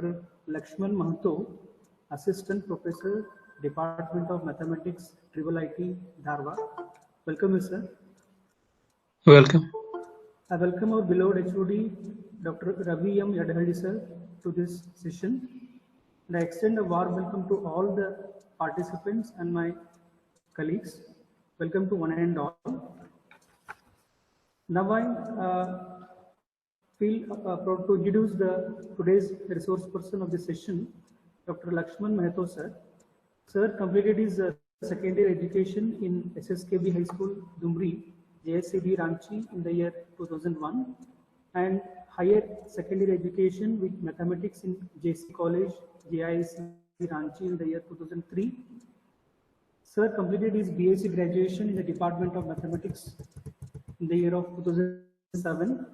Dr. Lakshman Mahato, Assistant Professor, Department of Mathematics, IIIT, Dharwad. Welcome, sir. Welcome. I welcome our beloved HOD, Dr. Ravi M. Yadhalli, sir, to this session. And I extend a warm welcome to all the participants and my colleagues. Welcome to one and all. Now I feel proud to introduce today's resource person of the session, Dr. Lakshman Mahato, sir. Sir completed his secondary education in SSKB High School, Dumri, JSCB Ranchi in the year 2001, and higher secondary education with mathematics in JC College, JIC Ranchi in the year 2003. Sir completed his BSc graduation in the Department of Mathematics in the year of 2007,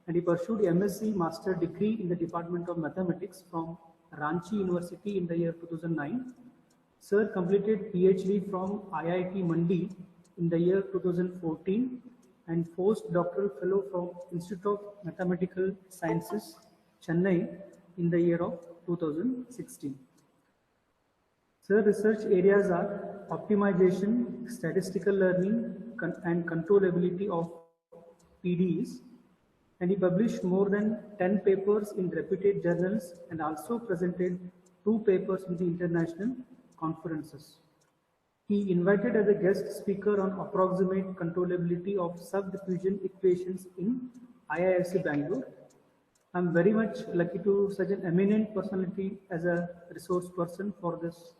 and he pursued MSc Master degree in the Department of Mathematics from Ranchi University in the year 2009. Sir completed PhD from IIT Mandi in the year 2014 and postdoctoral fellow from Institute of Mathematical Sciences, Chennai in the year of 2016. Sir, research areas are optimization, statistical learning, and controllability of PDEs, and he published more than 10 papers in reputed journals and also presented 2 papers in the international conferences. He invited as a guest speaker on approximate controllability of subdiffusion equations in IISc Bangalore. I'm very much lucky to such an eminent personality as a resource person for this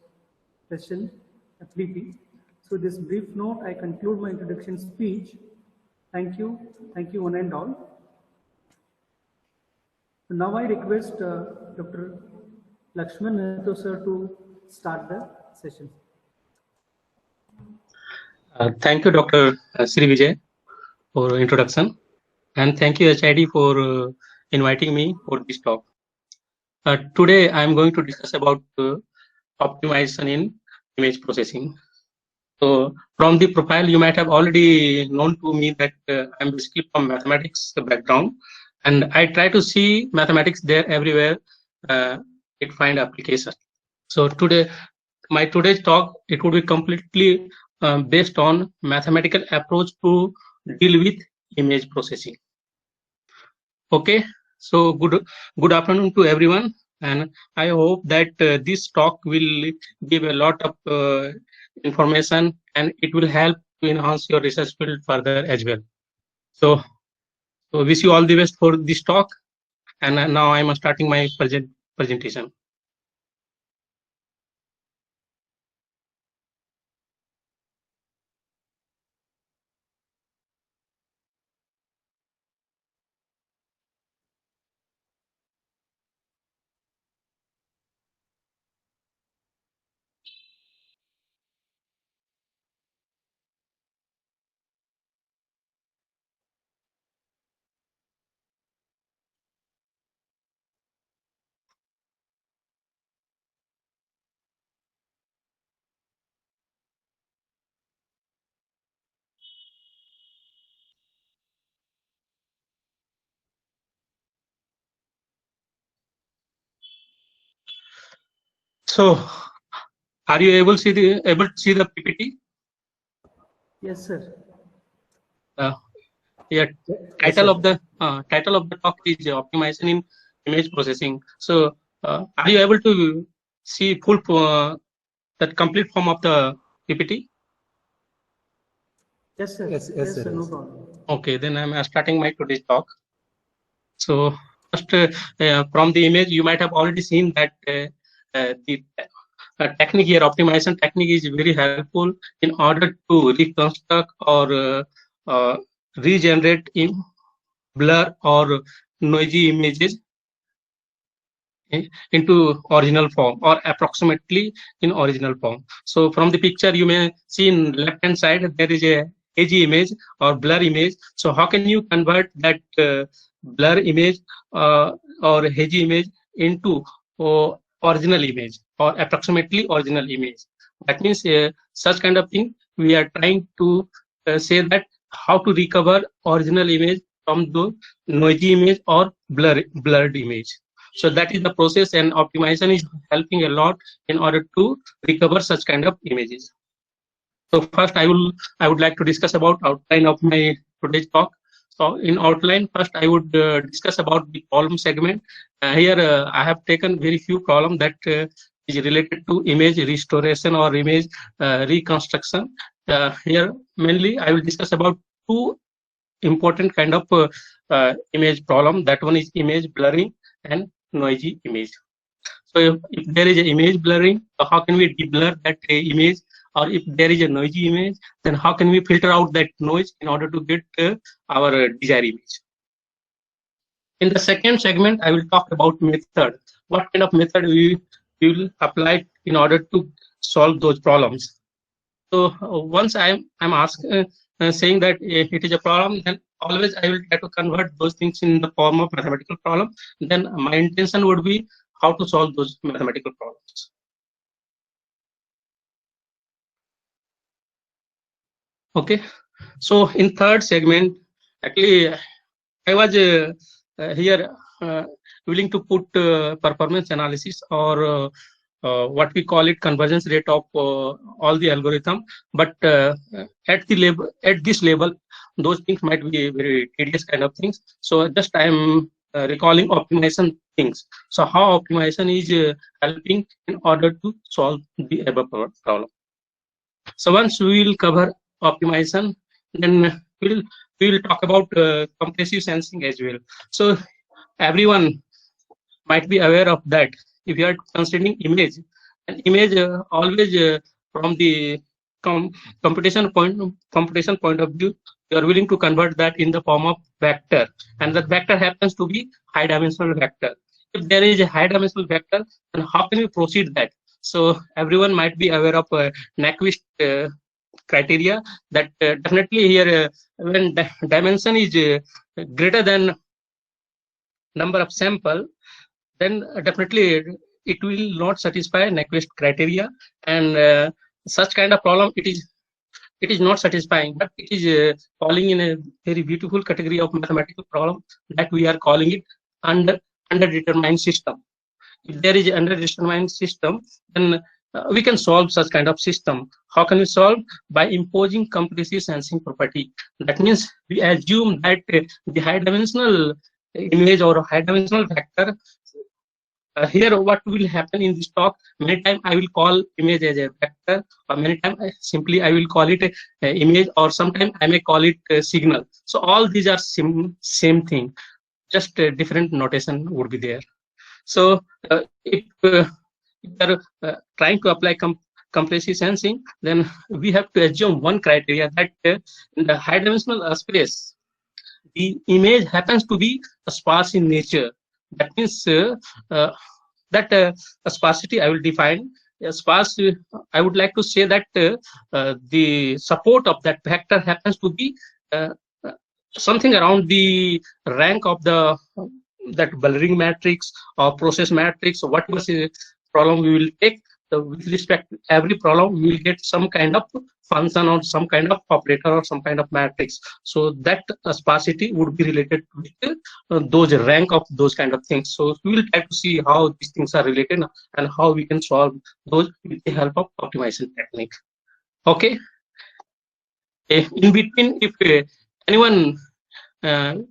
session, FDP. So this brief note, I conclude my introduction speech. Thank you one and all. So now I request Dr. Lakshman Mahato, sir, to start the session. Thank you, Dr. Sri Vijay, for introduction, and thank you HID for inviting me for this talk. Today I am going to discuss about optimization in image processing. So from the profile, you might have already known to me that I'm basically from mathematics background, and I try to see mathematics there everywhere it find application. So today, my today's talk, it would be completely based on mathematical approach to deal with image processing. Okay, so good afternoon to everyone, and I hope that this talk will give a lot of information and it will help to enhance your research field further as well. So wish you all the best for this talk, and now I'm starting my presentation. So, are you able to see the PPT? Yes, sir. Yeah. Title of the talk is optimization in image processing. So, are you able to see full that complete form of the PPT? Yes, sir. Yes, sir. No problem. Okay, then I'm starting my today's talk. So first, from the image, you might have already seen that the technique here, optimization technique, is very helpful in order to reconstruct or regenerate in blur or noisy images into original form or approximately in original form. So from the picture, you may see in left hand side there is a hazy image or blur image. So how can you convert that blur image or hazy image into original image or approximately original image? That means such kind of thing we are trying to say that how to recover original image from the noisy image or blurred image. So that is the process, and optimization is helping a lot in order to recover such kind of images. So first I would like to discuss about outline of my today's talk. So in outline, first I would discuss about the problem segment. Here I have taken very few problems that is related to image restoration or image reconstruction. Here mainly I will discuss about two important kind of image problem. That one is image blurring and noisy image. So if there is an image blurring, how can we deblur that image? Or if there is a noisy image, then how can we filter out that noise in order to get our desired image? In the second segment, I will talk about method. What kind of method we will apply in order to solve those problems. So once I'm saying that it is a problem, then always I will try to convert those things in the form of mathematical problem. Then my intention would be how to solve those mathematical problems. Okay, so in third segment, actually I was here willing to put performance analysis or what we call it convergence rate of all the algorithm, but at this level, those things might be very tedious kind of things. So just I am recalling optimization things. So how optimization is helping in order to solve the above problem. So once we will cover optimization, then we will talk about compressive sensing as well. So everyone might be aware of that. If you are considering image, an image always from the computation point of view, you are willing to convert that in the form of vector, and that vector happens to be high dimensional vector. If there is a high dimensional vector, then how can we proceed that? So everyone might be aware of Nyquist criteria, that definitely here when dimension is greater than number of sample, then definitely it will not satisfy Nyquist criteria, and such kind of problem it is not satisfying, but it is falling in a very beautiful category of mathematical problem that we are calling it underdetermined system. If there is an underdetermined system, then we can solve such kind of system. How can we solve? By imposing compressive sensing property. That means we assume that the high dimensional image or high dimensional vector, here what will happen in this talk, many times I will call image as a vector, or many times simply I will call it a image, or sometimes I may call it a signal. So all these are same thing, just a different notation would be there. So if we are trying to apply compressive sensing, then we have to assume one criteria, that in the high dimensional space, the image happens to be sparse in nature. That means that sparsity I will define. Sparse, I would like to say that the support of that vector happens to be something around the rank of the that blurring matrix or process matrix, or whatever problem we will take. With respect to every problem, we will get some kind of function or some kind of operator or some kind of matrix. So that sparsity would be related to those rank of those kind of things. So we will try to see how these things are related and how we can solve those with the help of optimization technique. Okay. In between, if anyone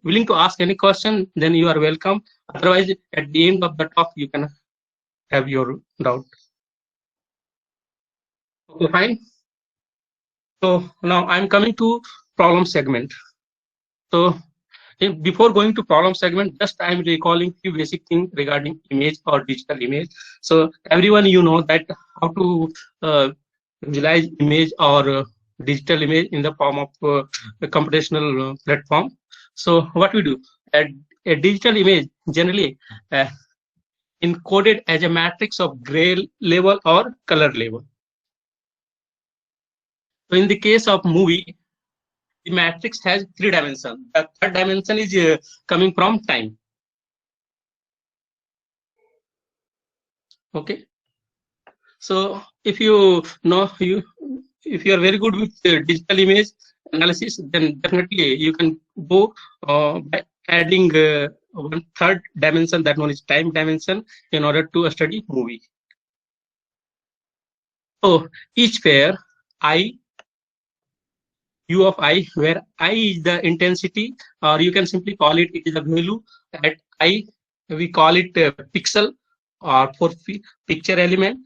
willing to ask any question, then you are welcome. Otherwise, at the end of the talk, you can have your doubt. Okay, fine. So now I'm coming to problem segment. So before going to problem segment, just I'm recalling few basic things regarding image or digital image. So everyone, you know that how to visualize image or digital image in the form of a computational platform. So what we do, a digital image generally encoded as a matrix of gray level or color level. So in the case of movie, the matrix has 3 dimensions. The third dimension is coming from time. Okay. So if you know, if you are very good with digital image analysis, then definitely you can go adding one third dimension, that one is time dimension, in order to study movie. So each pair I, u of I, where I is the intensity, or you can simply call it is the value at I. We call it pixel or for picture element,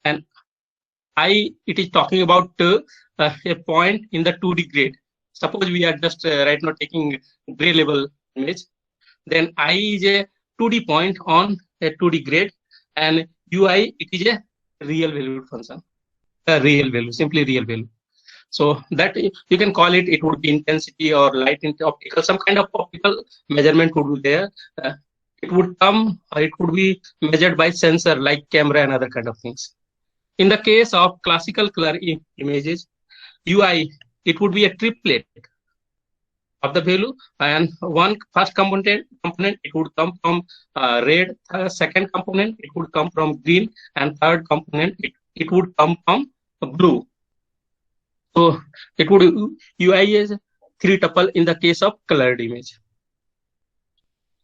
and I, it is talking about a point in the 2D grid. Suppose we are just right now taking gray level image, then I is a 2D point on a 2D grid, and UI, it is a real valued function, a real value, simply real value. So that you can call it, it would be intensity or light into optical, some kind of optical measurement would be there. It would come, or it would be measured by sensor like camera and other kind of things. In the case of classical color images, UI, it would be a triplet of the value, and one first component it would come from red, second component it would come from green, and third component it would come from blue. So it would UI is 3 tuple in the case of colored image.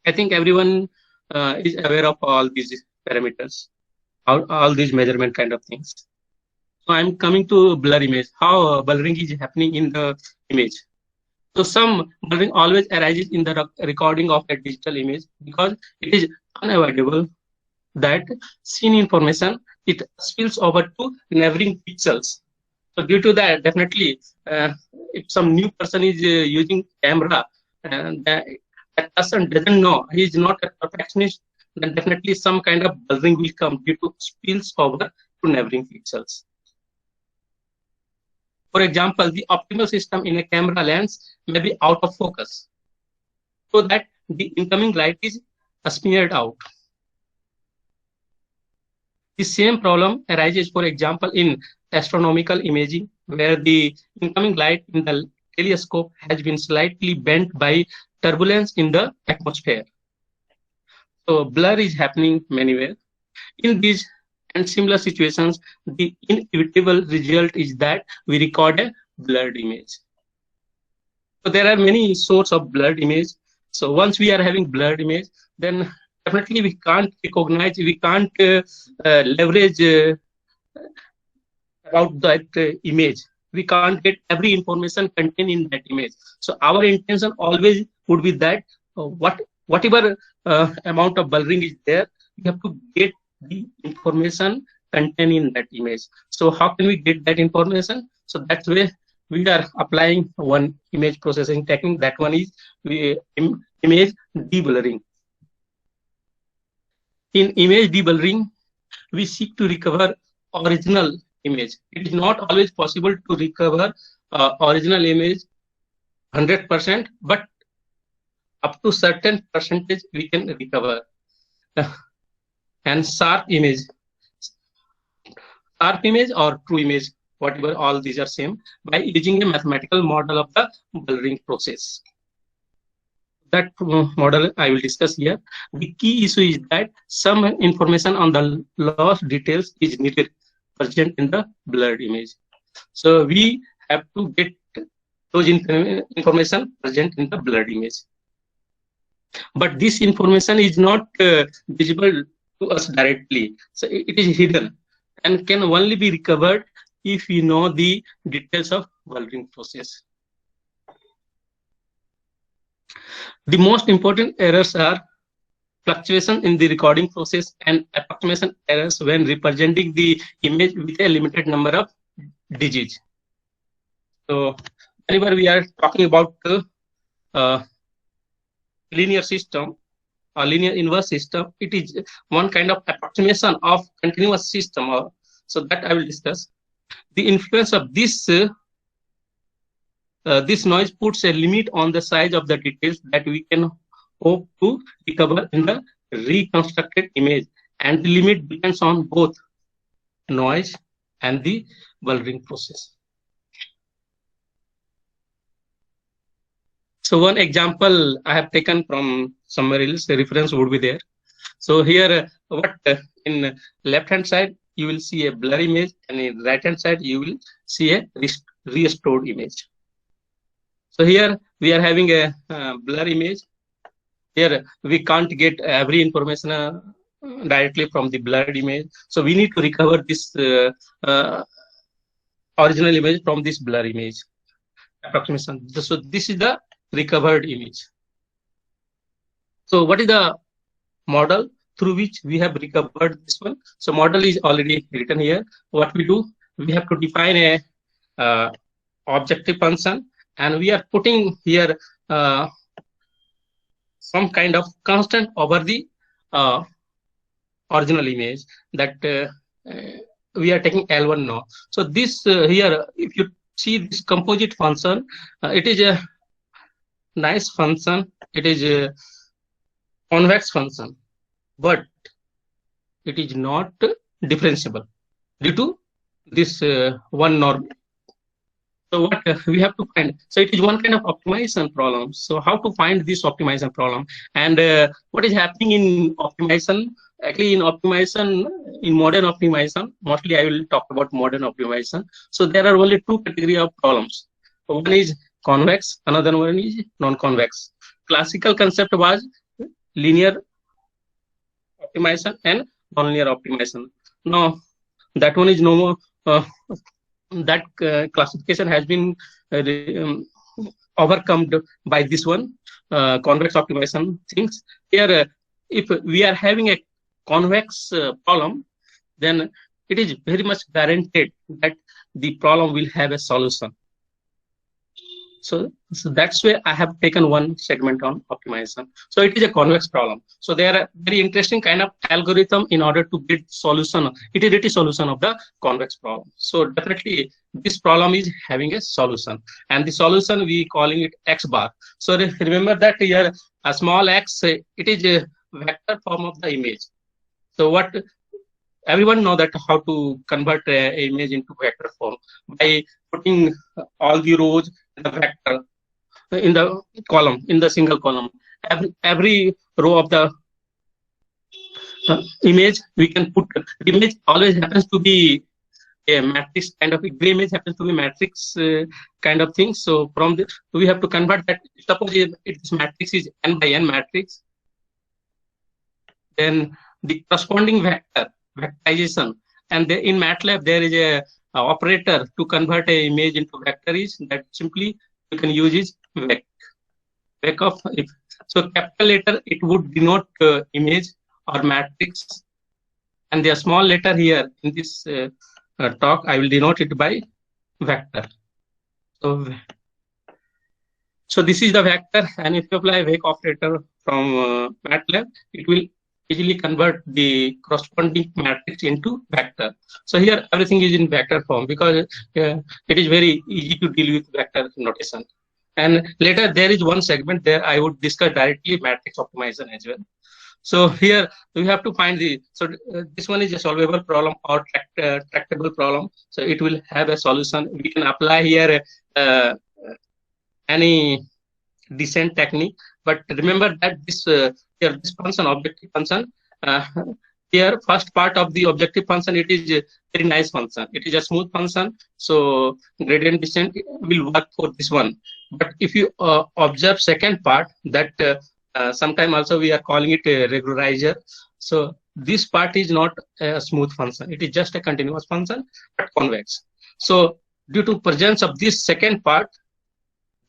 I think everyone is aware of all these parameters, all these measurement kind of things. So I'm coming to blur image, how blurring is happening in the image. So some blurring always arises in the recording of a digital image, because it is unavoidable that scene information, it spills over to neighboring pixels. So due to that, definitely, if some new person is using camera and that person doesn't know, he is not a perfectionist, then definitely some kind of blurring will come due to spills over to neighboring pixels. For example, the optimal system in a camera lens may be out of focus, so that the incoming light is smeared out. The same problem arises, for example, in astronomical imaging, where the incoming light in the telescope has been slightly bent by turbulence in the atmosphere. So blur is happening anywhere. In these and similar situations, the inevitable result is that we record a blurred image. So there are many sorts of blurred image. So once we are having blurred image, then definitely we can't recognize, we can't leverage about that image. We can't get every information contained in that image. So our intention always would be that whatever amount of blurring is there, we have to get the information contained in that image. So how can we get that information? So that's where we are applying one image processing technique. That one is image deblurring. In image deblurring, we seek to recover original image. It is not always possible to recover original image 100%, but up to certain percentage we can recover. And sharp image or true image, whatever, all these are same, by using a mathematical model of the blurring process. That model I will discuss here. The key issue is that some information on the lost details is needed present in the blurred image. So we have to get those information present in the blurred image. But this information is not visible to us directly. So it is hidden and can only be recovered if we know the details of blurring process. The most important errors are fluctuation in the recording process and approximation errors when representing the image with a limited number of digits. So whenever we are talking about linear system or linear inverse system, it is one kind of approximation of continuous system. So that I will discuss. The influence of this this noise puts a limit on the size of the details that we can hope to recover in the reconstructed image, and the limit depends on both noise and the blurring process. So one example I have taken from somewhere else, the reference would be there. So here, in left hand side you will see a blur image, and in right hand side you will see a restored image. So here we are having a blur image, here we can't get every information directly from the blurred image. So we need to recover this original image from this blur image approximation. So this is the recovered image. So what is the model through which we have recovered this one? So model is already written here. What we do, we have to define a objective function, and we are putting here some kind of constant over the original image that we are taking L1 now. So this here, if you see this composite function, it is a nice function. It is a convex function, but it is not differentiable due to this one norm. So what we have to find? So it is one kind of optimization problem. So how to find this optimization problem, and what is happening in optimization? Actually, in optimization, in modern optimization, mostly I will talk about modern optimization. So there are only two categories of problems. One is convex, another one is non-convex. Classical concept was linear optimization and non-linear optimization. Now that one is no more. That classification has been overcome by this one convex optimization things. Here, if we are having a convex problem, then it is very much guaranteed that the problem will have a solution. So that's why I have taken one segment on optimization. So it is a convex problem. So there are very interesting kind of algorithm in order to get solution, iterative solution of the convex problem. So definitely this problem is having a solution, and the solution we calling it X bar. So remember that here a small x, it is a vector form of the image. So what everyone know that how to convert an image into vector form by putting all the rows in the vector in the column, in the single column. Every row of the image we can put. The image always happens to be a matrix kind of. The image happens to be matrix kind of thing. So from this we have to convert that. Suppose if this matrix is n by n matrix, then the corresponding vector, vectorization, and in MATLAB there is a operator to convert a image into vector is that simply you can use is vec. Vec of if. So capital letter it would denote image or matrix, and the small letter here in this talk I will denote it by vector. So this is the vector, and if you apply vec operator from MATLAB, it will easily convert the corresponding matrix into vector. So here everything is in vector form because it is very easy to deal with vector notation. And later there is one segment there I would discuss directly matrix optimization as well. So here we have to find the, so this one is a solvable problem or tractable problem. So it will have a solution. We can apply here any descent technique, but remember that this here this function, objective function, here first part of the objective function, it is a very nice function. It is a smooth function, so gradient descent will work for this one. But if you observe second part, that sometime also we are calling it a regularizer. So this part is not a smooth function. It is just a continuous function, but convex. So due to presence of this second part,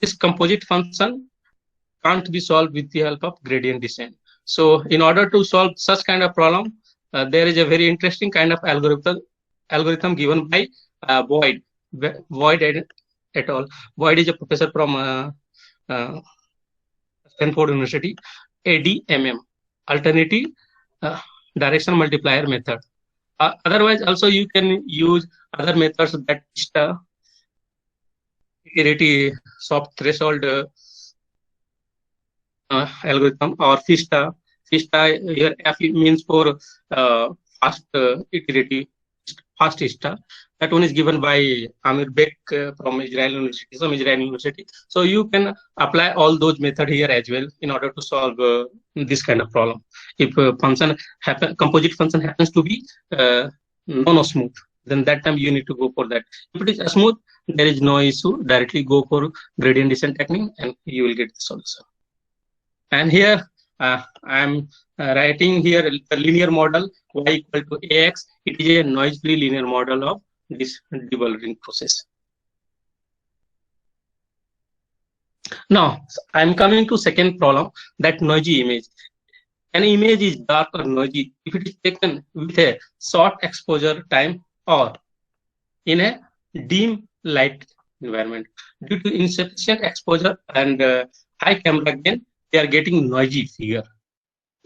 this composite function can't be solved with the help of gradient descent. So in order to solve such kind of problem, there is a very interesting kind of algorithm given by Boyd et al. Boyd is a professor from Stanford University. ADMM, alternative direction multiplier method. Otherwise, also you can use other methods that iterative soft threshold algorithm or FISTA. FISTA here F means for fast iterative, fast ISTA. That one is given by Amir Bek from Israel University. So you can apply all those methods here as well in order to solve this kind of problem. If function composite function happens to be non-smooth, then that time you need to go for that. If it is smooth, there is no issue. Directly go for gradient descent technique, and you will get the solution. And here I'm writing here the linear model y equal to ax. It is a noise-free linear model of this debulking process. Now, I'm coming to second problem, that noisy image. An image is dark or noisy if it is taken with a short exposure time or in a dim light environment. Due to insufficient exposure and high camera gain, they are getting noisy figure,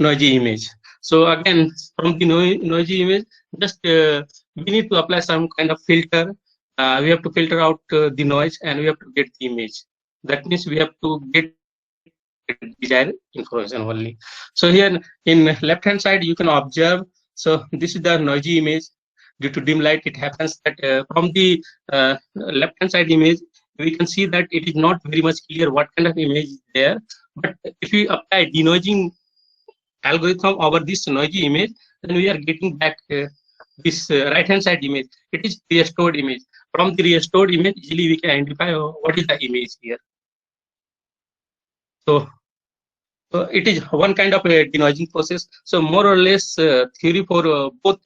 noisy image. So again, from the noisy image, just we need to apply some kind of filter. We have to filter out the noise and we have to get the image. That means we have to get desired information only. So here in left hand side you can observe, so this is the noisy image. Due to dim light, it happens that from the left hand side image we can see that it is not very much clear what kind of image is there, but if we apply denoising algorithm over this noisy image, then we are getting back this right hand side image. It is restored image. From the restored image easily we can identify what is the image here. So it is one kind of a denoising process. So more or less theory for both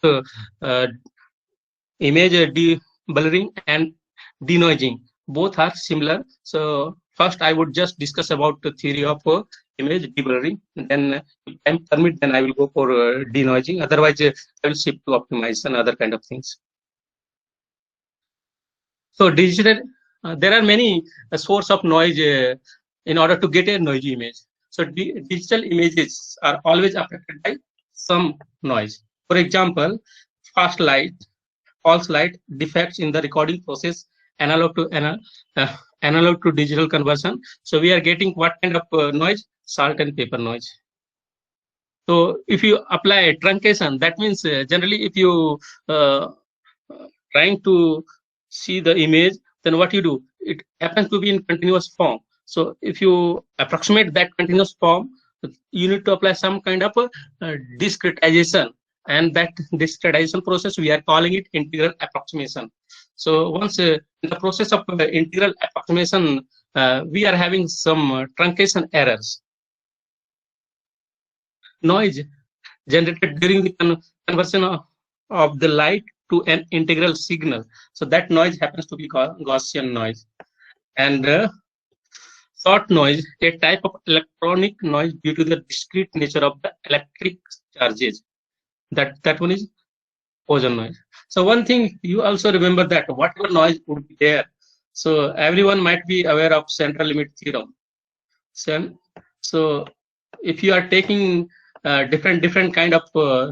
image deblurring and denoising, both are similar. So first I would just discuss about the theory of image deblurring. Then if time permit, then I will go for denoising. Otherwise, I will shift to optimize and other kind of things. So digital, there are many source of noise in order to get a noisy image. So digital images are always affected by some noise. For example, fast light, false light, defects in the recording process, analog to digital conversion. So we are getting what kind of noise? Salt and pepper noise. So if you apply truncation, that means generally if you trying to see the image, then what you do? It happens to be in continuous form. So if you approximate that continuous form, you need to apply some kind of discretization, and that discretization process we are calling it integral approximation. So once in the process of integral approximation, we are having some truncation errors. Noise generated during the conversion of the light to an integral signal. So that noise happens to be Gaussian noise. And short noise, a type of electronic noise due to the discrete nature of the electric charges. That one is ozone noise. So one thing you also remember that whatever noise would be there, so everyone might be aware of central limit theorem. So if you are taking different kind of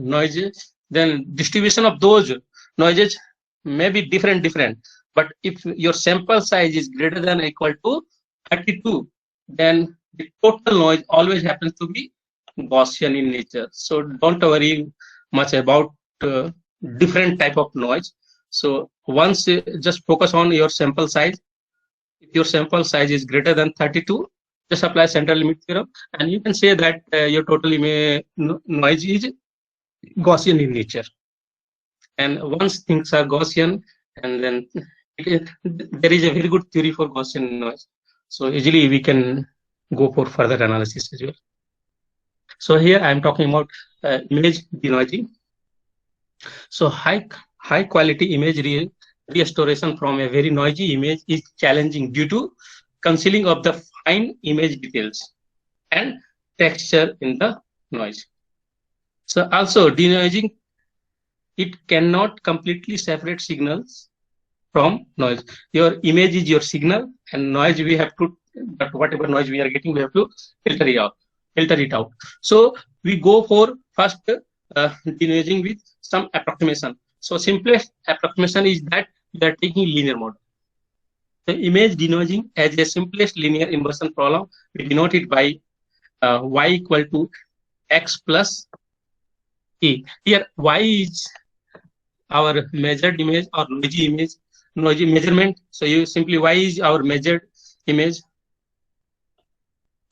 noises, then distribution of those noises may be different. But if your sample size is greater than or equal to 32, then the total noise always happens to be Gaussian in nature. So don't worry much about different type of noise. So once just focus on your sample size. If your sample size is greater than 32, just apply central limit theorem, and you can say that your total noise is Gaussian in nature. And once things are Gaussian, and then there is a very good theory for Gaussian noise. So easily we can go for further analysis as well. So here I am talking about image denoising. So high quality image restoration from a very noisy image is challenging due to concealing of the fine image details and texture in the noise. So also denoising, it cannot completely separate signals from noise. Your image is your signal, and noise we have to, but whatever noise we are getting, we have to filter it out. So we go for first denoising with some approximation. So simplest approximation is that we are taking linear model. The image denoising as a simplest linear inversion problem, we denote it by y equal to x plus e. Here y is our measured image or noisy measurement. So you simply y is our measured image,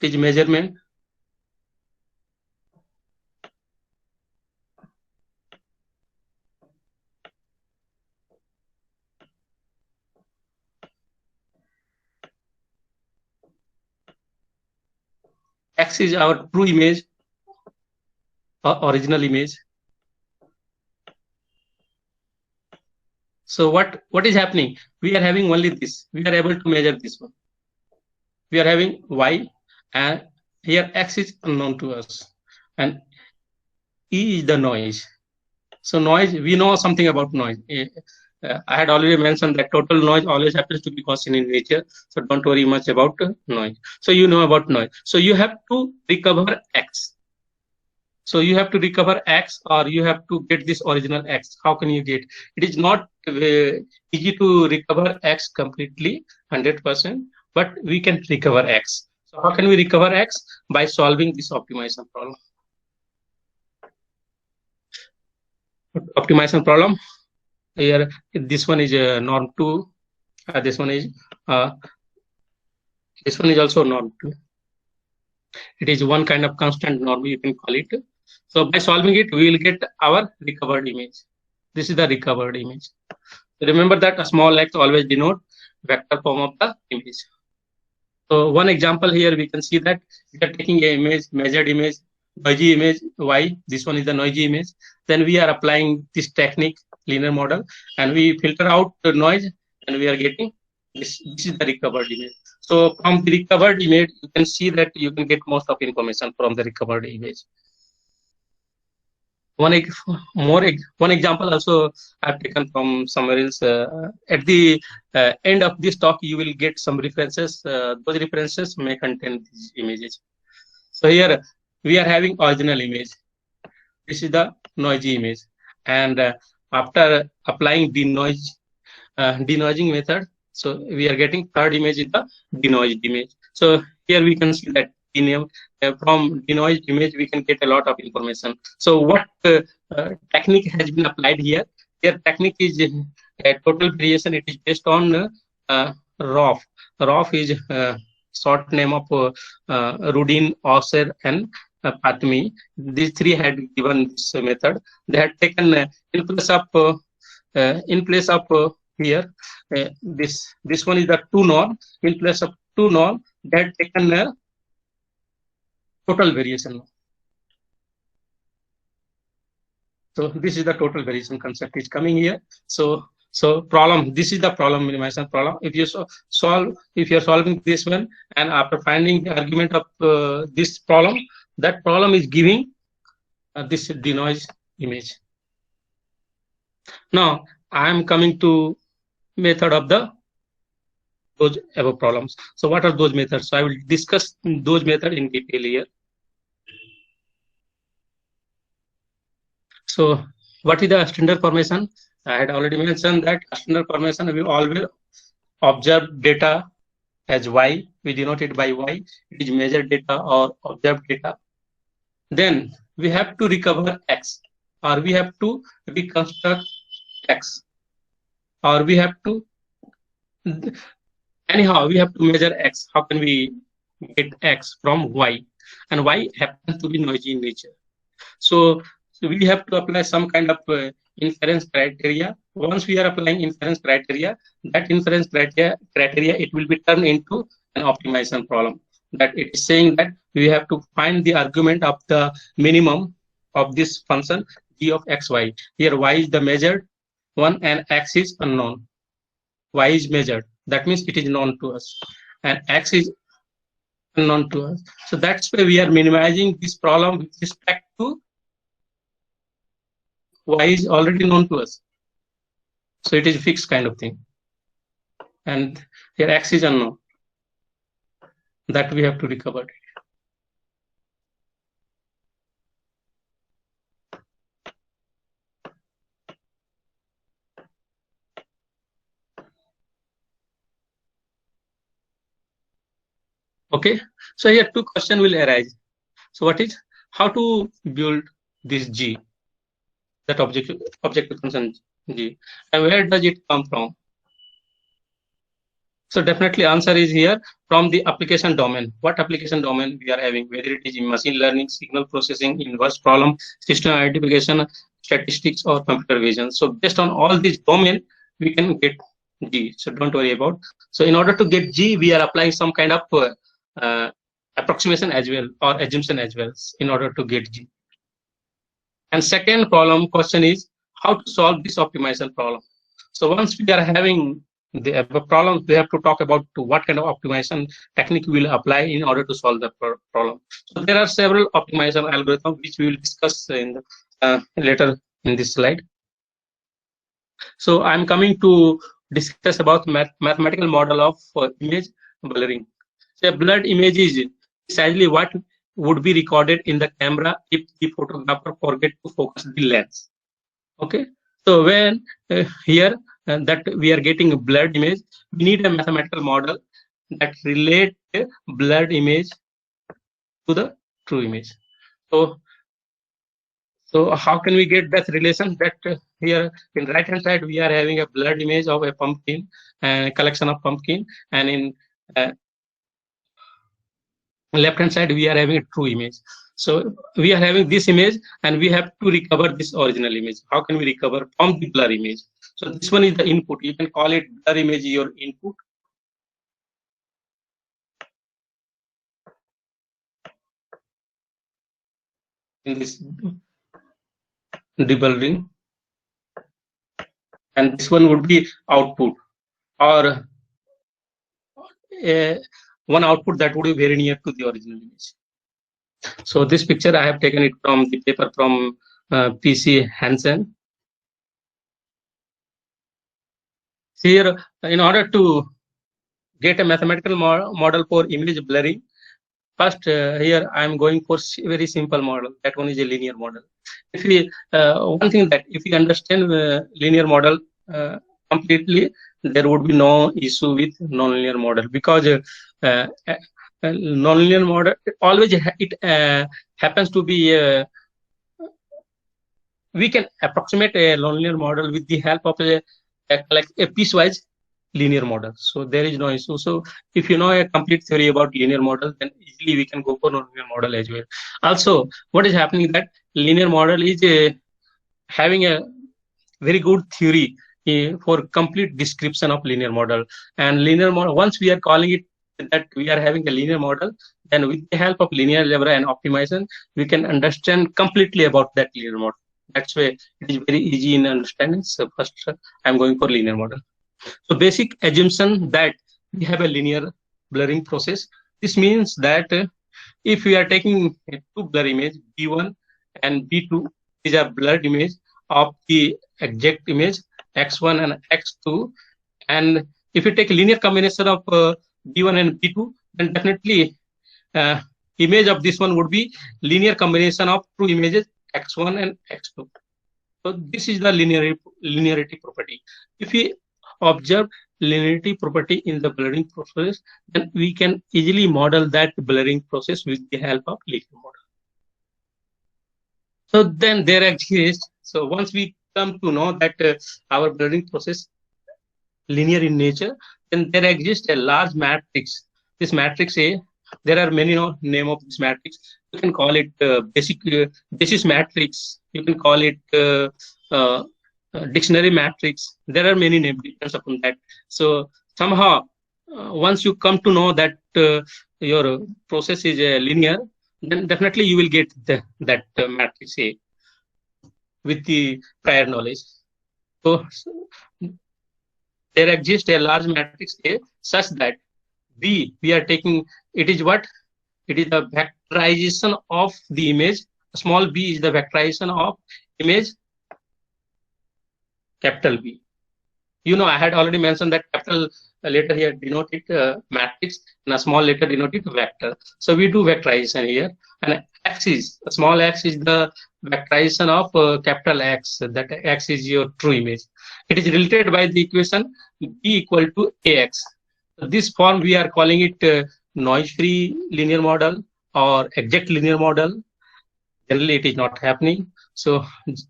it is measurement. X is our true image, original image. So what is happening? We are having only this. We are able to measure this one. We are having y, and here x is unknown to us, and E is the noise. So noise, we know something about noise. I had already mentioned that total noise always happens to be constant in nature. So don't worry much about noise. So you know about noise. So you have to recover x. So you have to recover x, or you have to get this original x. How can you get? It is not easy to recover x completely, 100%, but we can recover x. So how can we recover x? By solving this optimization problem. Optimization problem. Here, this one is norm 2. This one is also norm 2. It is one kind of constant norm, you can call it. So by solving it, we will get our recovered image. This is the recovered image. Remember that a small x always denote vector form of the image. So one example here, we can see that we are taking an image, measured image, noisy image y. This one is the noisy image. Then we are applying this technique, linear model, and we filter out the noise, and we are getting this. This is the recovered image. So from the recovered image, you can see that you can get most of information from the recovered image. One example also I've taken from somewhere else. At the end of this talk, you will get some references. Those references may contain these images. So here we are having original image. This is the noisy image, and after applying denoising method, so we are getting third image is the denoised image. So here we can see that from denoised image we can get a lot of information. So what technique has been applied here? Here technique is total variation. It is based on ROF. ROF is short name of Rudin, Auser, and Patmi. These three had given this method. They had taken in place of here this one is the 2 norm. In place of 2 norm, they had taken total variation. So this is the total variation concept is coming here. So problem, this is the problem minimization problem. If you if you're solving this one, and after finding the argument of this problem, that problem is giving this denoised image. Now I am coming to method of those above problems. So what are those methods? So I will discuss those methods in detail here. So what is the standard formation? I had already mentioned that standard formation, we always observe data as y. We denote it by y. It is measured data or observed data. Then we have to recover x, or we have to reconstruct x, or we have to anyhow we have to measure x. How can we get x from y? And y happens to be noisy in nature. So we have to apply some kind of inference criteria. Once we are applying inference criteria, that inference criteria it will be turned into an optimization problem. That it is saying that we have to find the argument of the minimum of this function g of xy. Here y is the measured one and x is unknown. Y is measured. That means it is known to us, and x is unknown to us. So that's why we are minimizing this problem with respect to y is already known to us. So it is a fixed kind of thing. And here x is unknown. That we have to recover. Okay, so here two questions will arise. So what is how to build this G, that objective function G, and where does it come from? So definitely answer is here from the application domain. What application domain we are having, whether it is in machine learning, signal processing, inverse problem, system identification, statistics, or computer vision. So based on all these domain, we can get G. So don't worry about. So in order to get G, we are applying some kind of approximation as well, or assumption as well, in order to get G. And second question is how to solve this optimization problem. So once we are having the above problems, we have to talk about what kind of optimization technique we will apply in order to solve the problem. So there are several optimization algorithms which we will discuss in the, later in this slide. So I'm coming to discuss about mathematical model of image blurring. So a blurred image is precisely what would be recorded in the camera if the photographer forget to focus the lens. Okay, so when here that we are getting a blurred image, we need a mathematical model that relate blurred image to the true image. So how can we get that relation? That here in right hand side we are having a blurred image of a pumpkin and collection of pumpkin, and in left hand side we are having a true image. So we are having this image and we have to recover this original image. How can we recover from the blur image? So this one is the input. You can call it blur image your input. In this deblurring, and this one would be output, or one output that would be very near to the original image. So this picture I have taken it from the paper from P.C. Hansen. Here, in order to get a mathematical model for image blurring, first here I am going for very simple model. That one is a linear model. If we one thing that if we understand linear model completely, there would be no issue with nonlinear model, because nonlinear model always happens to be we can approximate a nonlinear model with the help of a piecewise linear model. So there is no issue. So if you know a complete theory about linear model, then easily we can go for nonlinear model as well. Also, what is happening that linear model is having a very good theory for complete description of linear model. And linear model, once we are calling it that we are having a linear model, then with the help of linear algebra and optimization, we can understand completely about that linear model. That's why it is very easy in understanding. So first, I'm going for linear model. So basic assumption that we have a linear blurring process. This means that if we are taking two blur image B1 and B2, these are blurred image of the exact image X1 and X2, and if you take a linear combination of B1 and B2, then definitely image of this one would be linear combination of two images X1 and X2. So this is the linearity property. If we observe linearity property in the blurring process, then we can easily model that blurring process with the help of linear model. So then there exists, so once we come to know that our blurring process linear in nature, then there exists a large matrix. This matrix A, there are many name of this matrix. You can call it basis matrix. You can call it dictionary matrix. There are many names depends upon that. So somehow once you come to know that your process is linear, then definitely you will get that matrix A with the prior knowledge. So there exists a large matrix A such that B, we are taking, it is what? It is the vectorization of the image. Small b is the vectorization of image capital B. You know, I had already mentioned that capital letter here denoted matrix and a small letter denoted vector. So we do vectorization here, and x is, small x is the vectorization of capital X. That X is your true image. It is related by the equation B equal to AX. So this form we are calling it noise-free linear model or exact linear model. Generally, it is not happening. So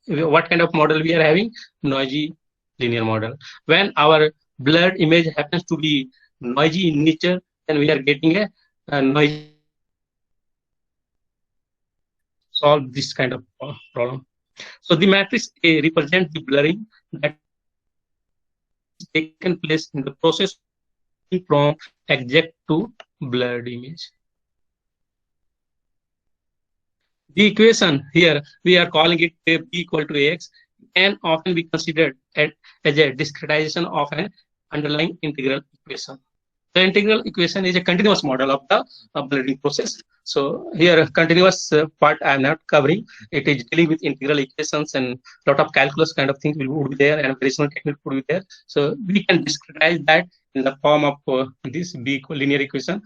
what kind of model we are having? Noisy linear model. When our blurred image happens to be noisy in nature, then we are getting a noisy. Solve this kind of problem. So the matrix A represents the blurring that is taken place in the process from exact to blurred image. The equation here, we are calling it B equal to AX, can often be considered as a discretization of an underlying integral equation. The integral equation is a continuous model of the blending process. So here, continuous part I am not covering. It is dealing with integral equations and lot of calculus kind of things would be there, and operational technique would be there. So we can discretize that in the form of this B equal linear equation,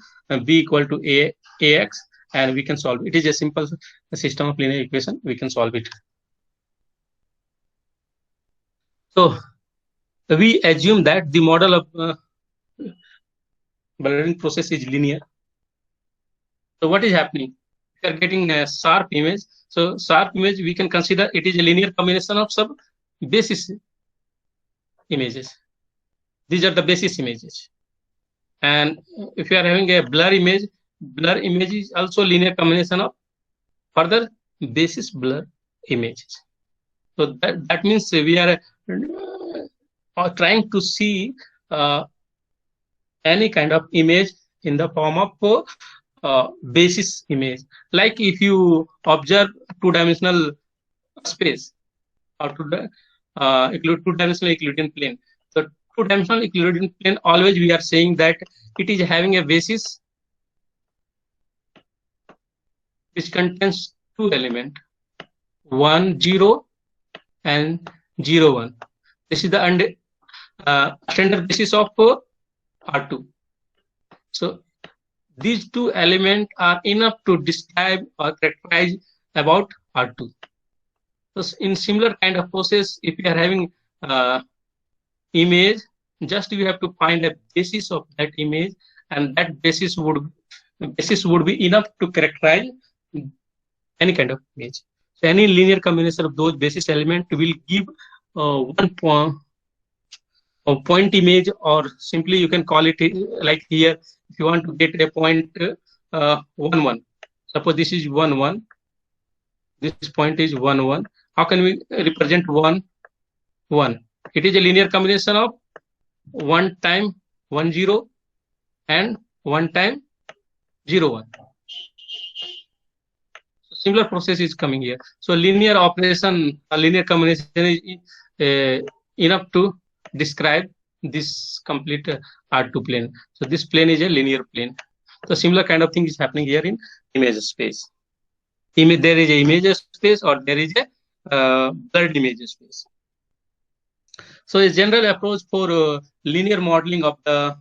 B equal to AX, and we can solve it. It is a simple system of linear equation. We can solve it. So we assume that the model of blending process is linear. So what is happening? We are getting a sharp image. So sharp image, we can consider it is a linear combination of some basis images. These are the basis images. And if you are having a blur image is also linear combination of further basis blur images. So that means we are trying to see any kind of image in the form of basis image. Like if you observe two-dimensional space or two-dimensional Euclidean plane. So two-dimensional Euclidean plane, always we are saying that it is having a basis which contains two elements, 1, 0 and 0, 1. This is the standard basis of R2. So these two elements are enough to describe or characterize about R2. So in similar kind of process, if you are having image, just you have to find a basis of that image, and that basis would be enough to characterize any kind of image. So any linear combination of those basis elements will give one point image, or simply you can call it like here. If you want to get a point 1, 1, suppose this is 1, 1. This point is 1, 1. How can we represent 1, 1? It is a linear combination of 1 time 1, 0 and 1 time 0, 1. So similar process is coming here. So linear operation, a linear combination is enough to describe this complete R2 plane. So this plane is a linear plane. So similar kind of thing is happening here in image space. There is a image space, or there is a blurred image space. So a general approach for linear modeling of the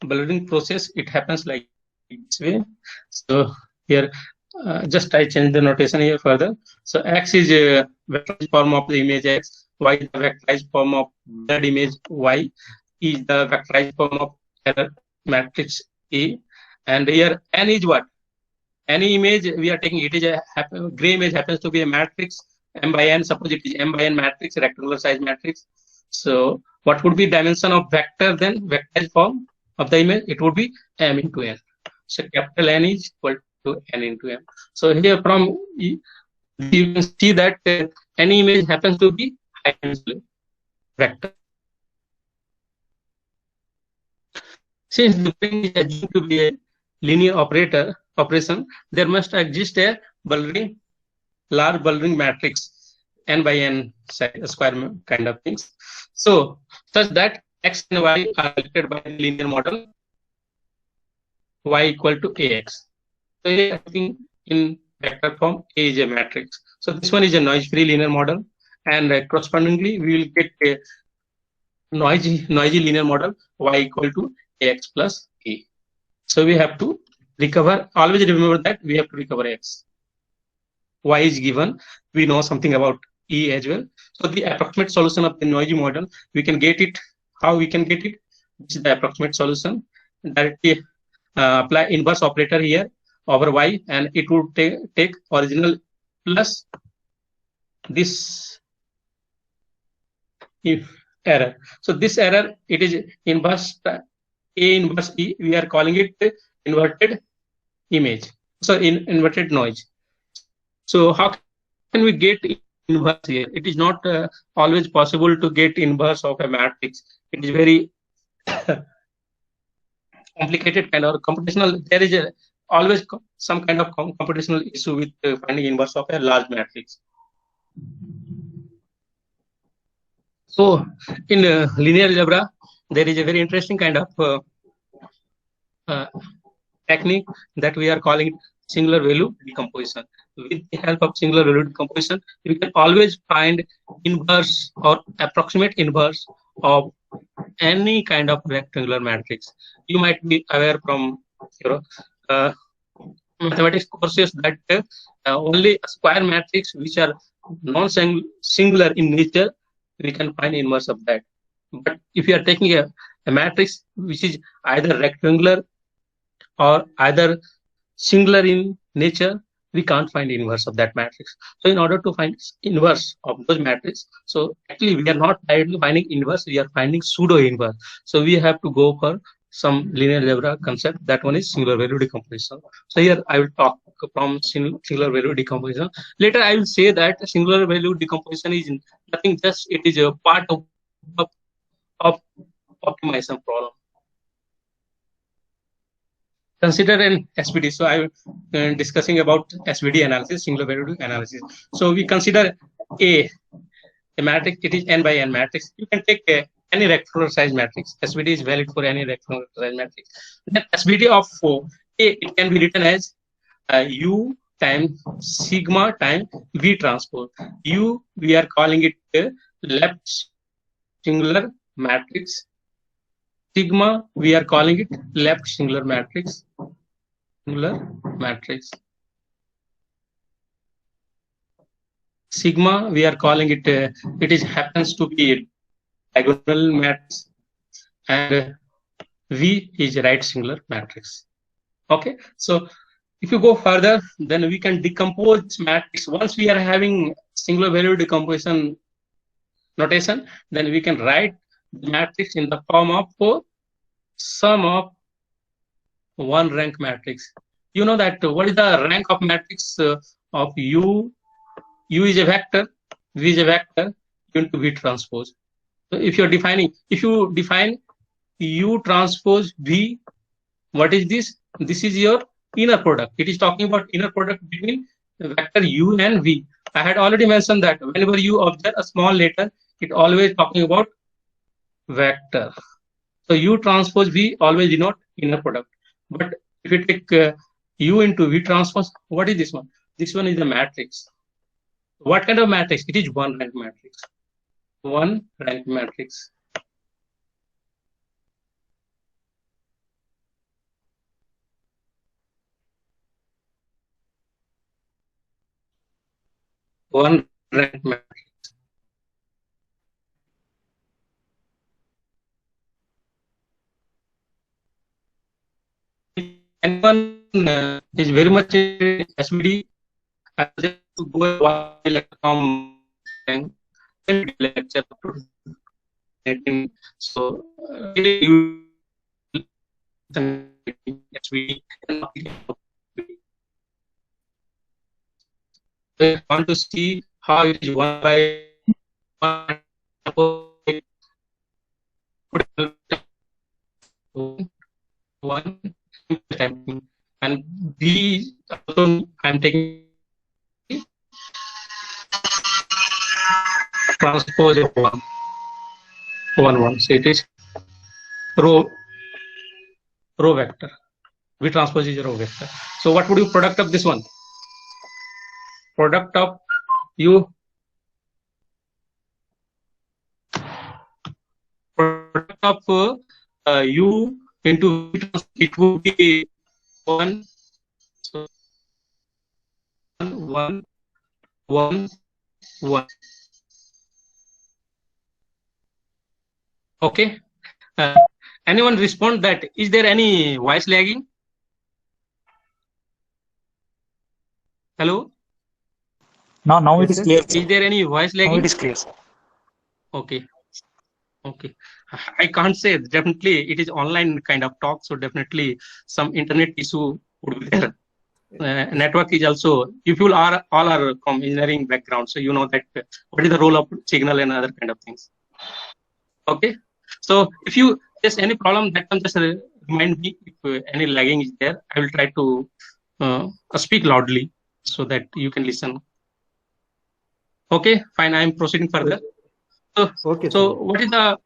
blurring process, it happens like this way. So here, just I change the notation here further. So X is a vectorized form of the image X, Y is the vectorized form of blurred image Y, E is the vectorized form of error matrix E, and here N is what? Any image we are taking, it is a gray image happens to be a matrix M by N. Suppose it is M by N matrix, rectangular size matrix. So what would be dimension of vector then? Vectorized form of the image, it would be M into N. So capital N is equal to N into M. So here from you can see that any image happens to be high dimensional vector. Since the plane is assumed to be a linear operation, there must exist a large blurring matrix N by N square kind of things. So such that X and Y are related by the linear model Y equal to AX. So here I think in vector form A is a matrix. So this one is a noise-free linear model, and correspondingly we will get a noisy linear model Y equal to AX plus A. So we have to recover, always remember that we have to recover X. Y is given, we know something about E as well. So the approximate solution of the noisy model, we can get it. How we can get it? This is the approximate solution. Directly apply inverse operator here over Y, and it would take original plus this if error. So this error, it is inverse A inverse E. We are calling it inverted image. So inverted noise. So how can we get inverse here? It is not always possible to get inverse of a matrix. It is very complicated kind of computational. There is always some kind of computational issue with finding inverse of a large matrix. So in linear algebra, there is a very interesting kind of technique that we are calling singular value decomposition. With the help of singular value decomposition, you can always find inverse or approximate inverse of any kind of rectangular matrix. You might be aware from mathematics courses that only square matrix which are non-singular in nature, we can find inverse of that. But if you are taking a matrix which is either rectangular or either singular in nature, we can't find inverse of that matrix. So in order to find inverse of those matrices, so actually we are not directly finding inverse, we are finding pseudo inverse. So we have to go for some linear algebra concept. That one is singular value decomposition. So here I will talk from singular value decomposition. Later I will say that singular value decomposition is nothing, just it is a part of optimization problem. Consider an SVD. So I am discussing about SVD analysis, singular value analysis. So we consider a matrix. It is n by n matrix. You can take any rectangular size matrix. SVD is valid for any rectangular size matrix. Then SVD of A, it can be written as U times sigma times V transpose. U, we are calling it left singular matrix. Sigma, we are calling it left singular matrix. Sigma, we are calling it, it happens to be diagonal matrix, and V is right singular matrix. Okay, so if you go further, then we can decompose matrix. Once we are having singular value decomposition notation, then we can write the matrix in the form of sum of one rank matrix. You know that what is the rank of matrix of U? U is a vector, V is a vector into V transpose. So if you define U transpose V, what is this? This is your inner product. It is talking about inner product between the vector U and V. I had already mentioned that whenever you observe a small letter, it always talking about vector. So U transpose V always denote inner product. But if you take U into V transpose, what is this one? This one is the matrix. What kind of matrix? It is one rank matrix. One rank matrix. One rank matrix. Anyone is very much SVD, I just to go from lecture so you SVD. I want to see how it is one by one and B also I'm taking transpose of one. So it is row vector. V transpose is a row vector. So what would you product of this one? Product of U. Product of U into V transpose, it would be 1. So 1, 1, 1. Okay. Anyone respond that? Is there any voice lagging? Hello? No, now it is clear. Is there any voice lagging? Now it is clear. Okay. Okay. I can't say. Definitely, it is online kind of talk. So definitely some internet issue would be there. Network is also, if you are all are from engineering background, so you know that what is the role of signal and other kind of things. Okay. So if you there's any problem, that time just remind me if any lagging is there. I will try to speak loudly so that you can listen. Okay, fine. I am proceeding further. Okay, So sir. what is the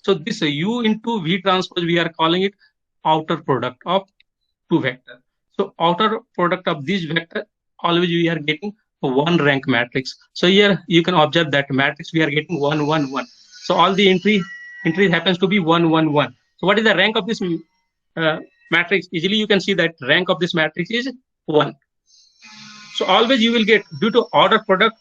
so this U into V transpose, we are calling it outer product of two vector. So outer product of this vector, always we are getting one rank matrix. So here you can observe that matrix we are getting 1 1 1. So all the entry happens to be 1 1 1. So what is the rank of this matrix? Easily you can see that rank of this matrix is 1. So always you will get, due to outer product,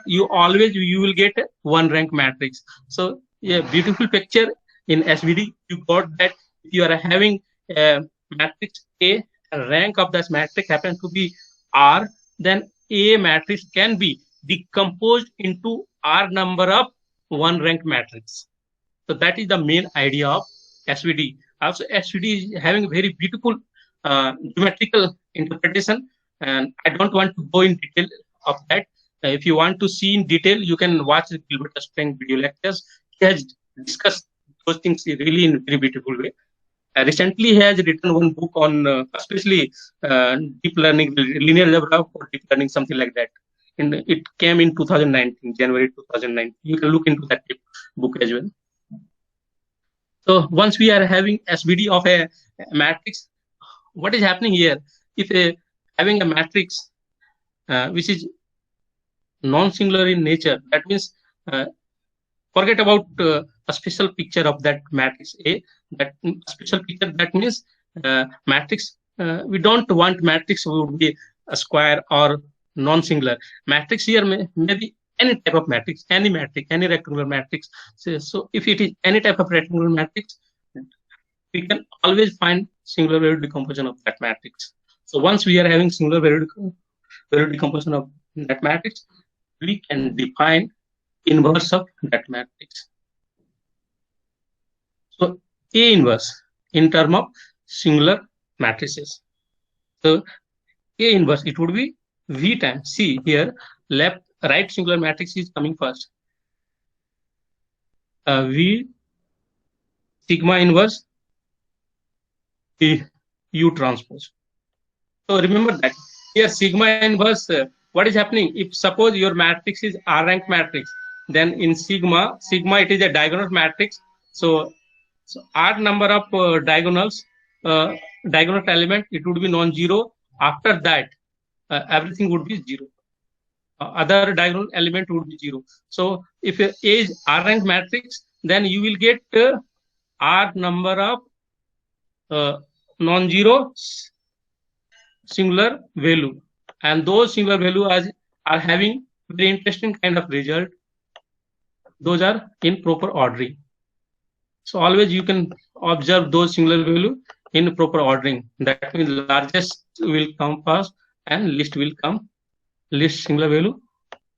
you will get one rank matrix. So yeah, beautiful picture in SVD. You got that if you are having matrix A, rank of this matrix happens to be R, then A matrix can be decomposed into R number of one rank matrix. So that is the main idea of SVD. Also, SVD is having very beautiful geometrical interpretation, and I don't want to go in detail of that. If you want to see in detail, you can watch the Gilbert Spreng video lectures. He has discussed those things really in a very beautiful way. Recently, he has written one book on especially deep learning, linear algebra for deep learning, something like that. It came in 2019, January 2019. You can look into that book as well. So once we are having SVD of a matrix, what is happening here? If having a matrix which is non-singular in nature, that means forget about a special picture of that matrix A. That special picture, that means matrix. We don't want matrix would be a square or non-singular. Matrix here may be any type of matrix, any rectangular matrix. So if it is any type of rectangular matrix, we can always find singular value decomposition of that matrix. So once we are having singular value decomposition of that matrix, we can define inverse of that matrix. So A inverse in terms of singular matrices. So A inverse, it would be V times C. Here right singular matrix is coming first. V sigma inverse U transpose. So remember that here sigma inverse, what is happening? If suppose your matrix is R rank matrix, then in sigma it is a diagonal matrix. So R number of diagonal element, it would be non-zero. After that, everything would be 0. Other diagonal element would be 0. So if A is R rank matrix, then you will get R number of non-zero singular value, and those singular value are having very interesting kind of result. Those are in proper ordering. So always you can observe those singular value in proper ordering. That means largest will come first and least singular value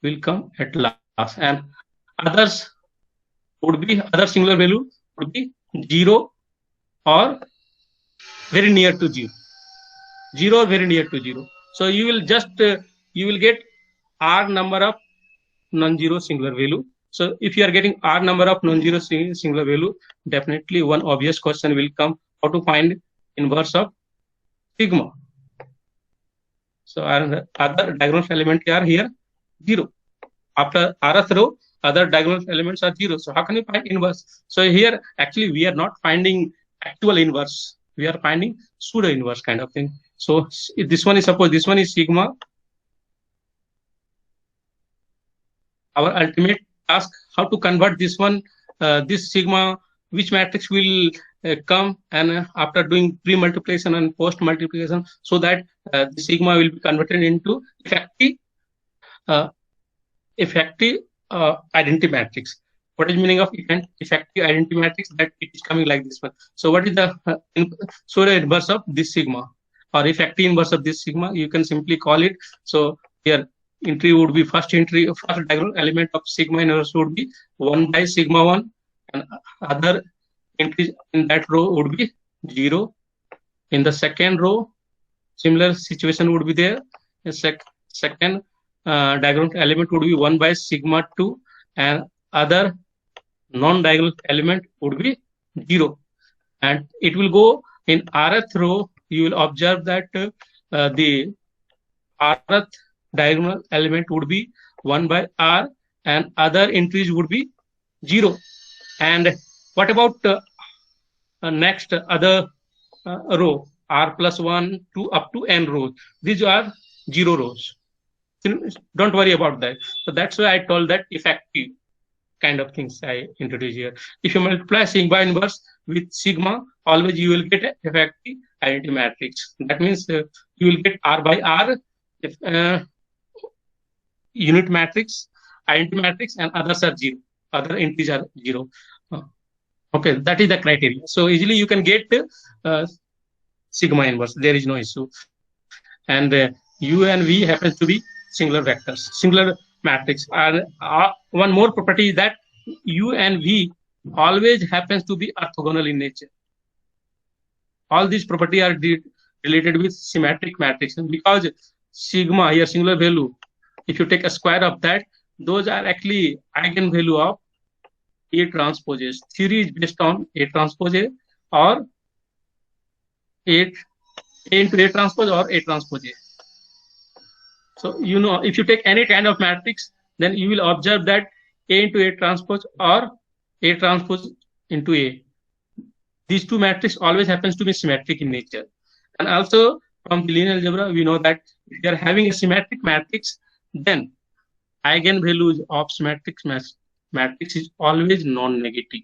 will come at last, and other singular value would be 0 or very near to 0. 0 or very near to 0. So you will just you will get R number of non-zero singular value. So if you are getting R number of non-zero singular value, definitely one obvious question will come: how to find inverse of sigma? So other diagonal elements are here 0. After rth row, other diagonal elements are 0. So how can you find inverse? So here actually we are not finding actual inverse. We are finding pseudo inverse kind of thing. So if this one is, suppose this one is sigma, our ultimate task, how to convert this one, this sigma, which matrix will come, and after doing pre-multiplication and post-multiplication, so that the sigma will be converted into effective identity matrix. What is meaning of effective identity matrix? That it is coming like this one. So what is the pseudo inverse of this sigma, or effective inverse of this sigma? You can simply call it. So here entry would be first diagonal element of sigma inverse would be 1 by sigma 1, and other entries in that row would be 0. In the second row, similar situation would be there. The second diagonal element would be 1 by sigma 2, and other non-diagonal element would be 0. and it will go in rth row. You will observe that the rth diagonal element would be 1 by r, and other entries would be 0. And what about next other row, r plus 1 to up to n rows? These are 0 rows. Don't worry about that. So that's why I told that effective kind of things I introduce here. If you multiply sigma inverse with sigma, always you will get an effective identity matrix. That means you will get r by r unit matrix, identity matrix, and others are 0. Other entries are 0. Okay, that is the criteria. So easily you can get sigma inverse. There is no issue. And u and v happens to be singular vectors, singular matrix. And one more property is that u and v always happens to be orthogonal in nature. All these properties are related with symmetric matrix, because sigma here, singular value, if you take a square of that, those are actually eigenvalue of A transposes. Theory is based on A transpose A, or A into A transpose, or A transpose A. So, you know, if you take any kind of matrix, then you will observe that A into A transpose or A transpose into A. These two matrices always happens to be symmetric in nature. And also from the linear algebra, we know that if you are having a symmetric matrix, then eigenvalues of symmetric matrix is always non-negative.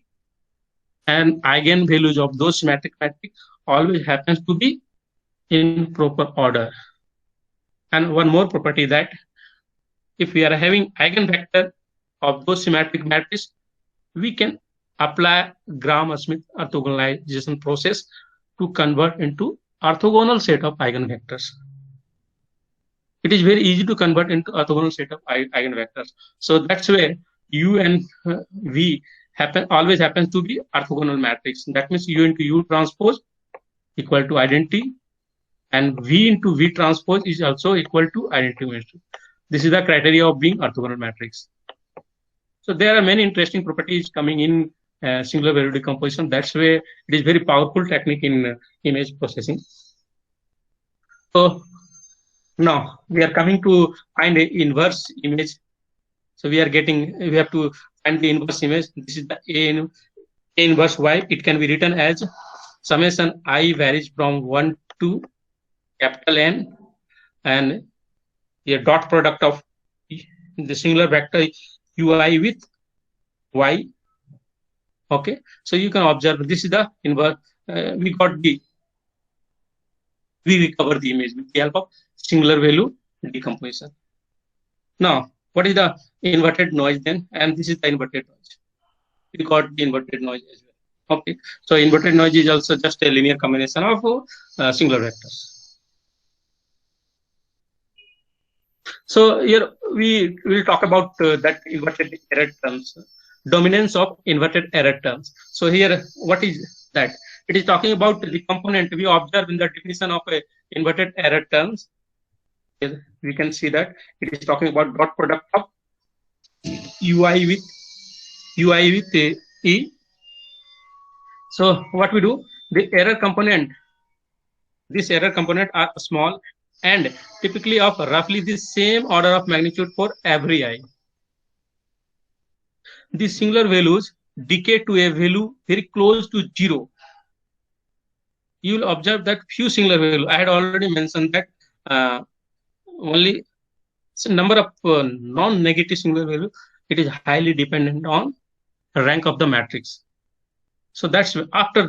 And eigenvalues of those symmetric matrix always happens to be in proper order. And one more property, that if we are having eigenvector of those symmetric matrices, we can apply Gram-Schmidt orthogonalization process to convert into orthogonal set of eigenvectors. It is very easy to convert into orthogonal set of eigenvectors. So that's where u and v always happens to be orthogonal matrix. That means u into u transpose equal to identity, and v into v transpose is also equal to identity. This is the criteria of being orthogonal matrix. So there are many interesting properties coming in singular value decomposition. That's where it is very powerful technique in image processing. So now we are coming to find an inverse image. So we have to find the inverse image. This is the A inverse y. It can be written as summation I varies from 1 to capital N, and a dot product of the singular vector ui with y. Okay, so you can observe this is the inverse. We recover the image with the help of singular value decomposition. Now, what is the inverted noise then? And this is the inverted noise. We got the inverted noise as well. Okay, so inverted noise is also just a linear combination of singular vectors. So here we will talk about that inverted error terms, dominance of inverted error terms. So here, what is that? It is talking about the component we observe in the definition of a inverted error terms. Here we can see that it is talking about dot product of ui with e. So what we do, the error component, this error component are small and typically of roughly the same order of magnitude for every I. These singular values decay to a value very close to 0. You will observe that few singular values. I had already mentioned that only number of non-negative singular value, it is highly dependent on rank of the matrix. So that's after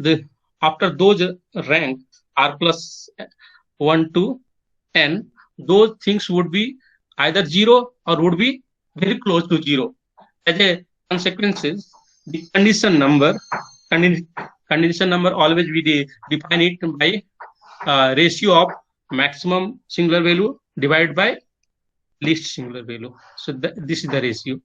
those rank r plus 1 to n, those things would be either 0 or would be very close to 0. As a consequences, the condition number always we define it by ratio of maximum singular value divided by least singular value. So this is the ratio.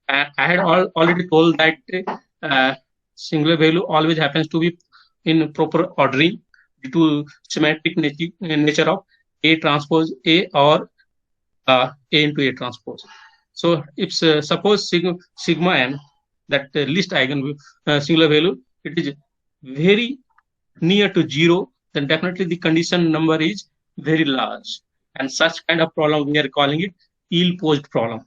I had already told that singular value always happens to be in proper ordering due to symmetric nature of A transpose A or A into A transpose. So if suppose sigma n, that least eigen singular value, it is very near to 0, then definitely the condition number is very large. And such kind of problem, we are calling it ill-posed problem.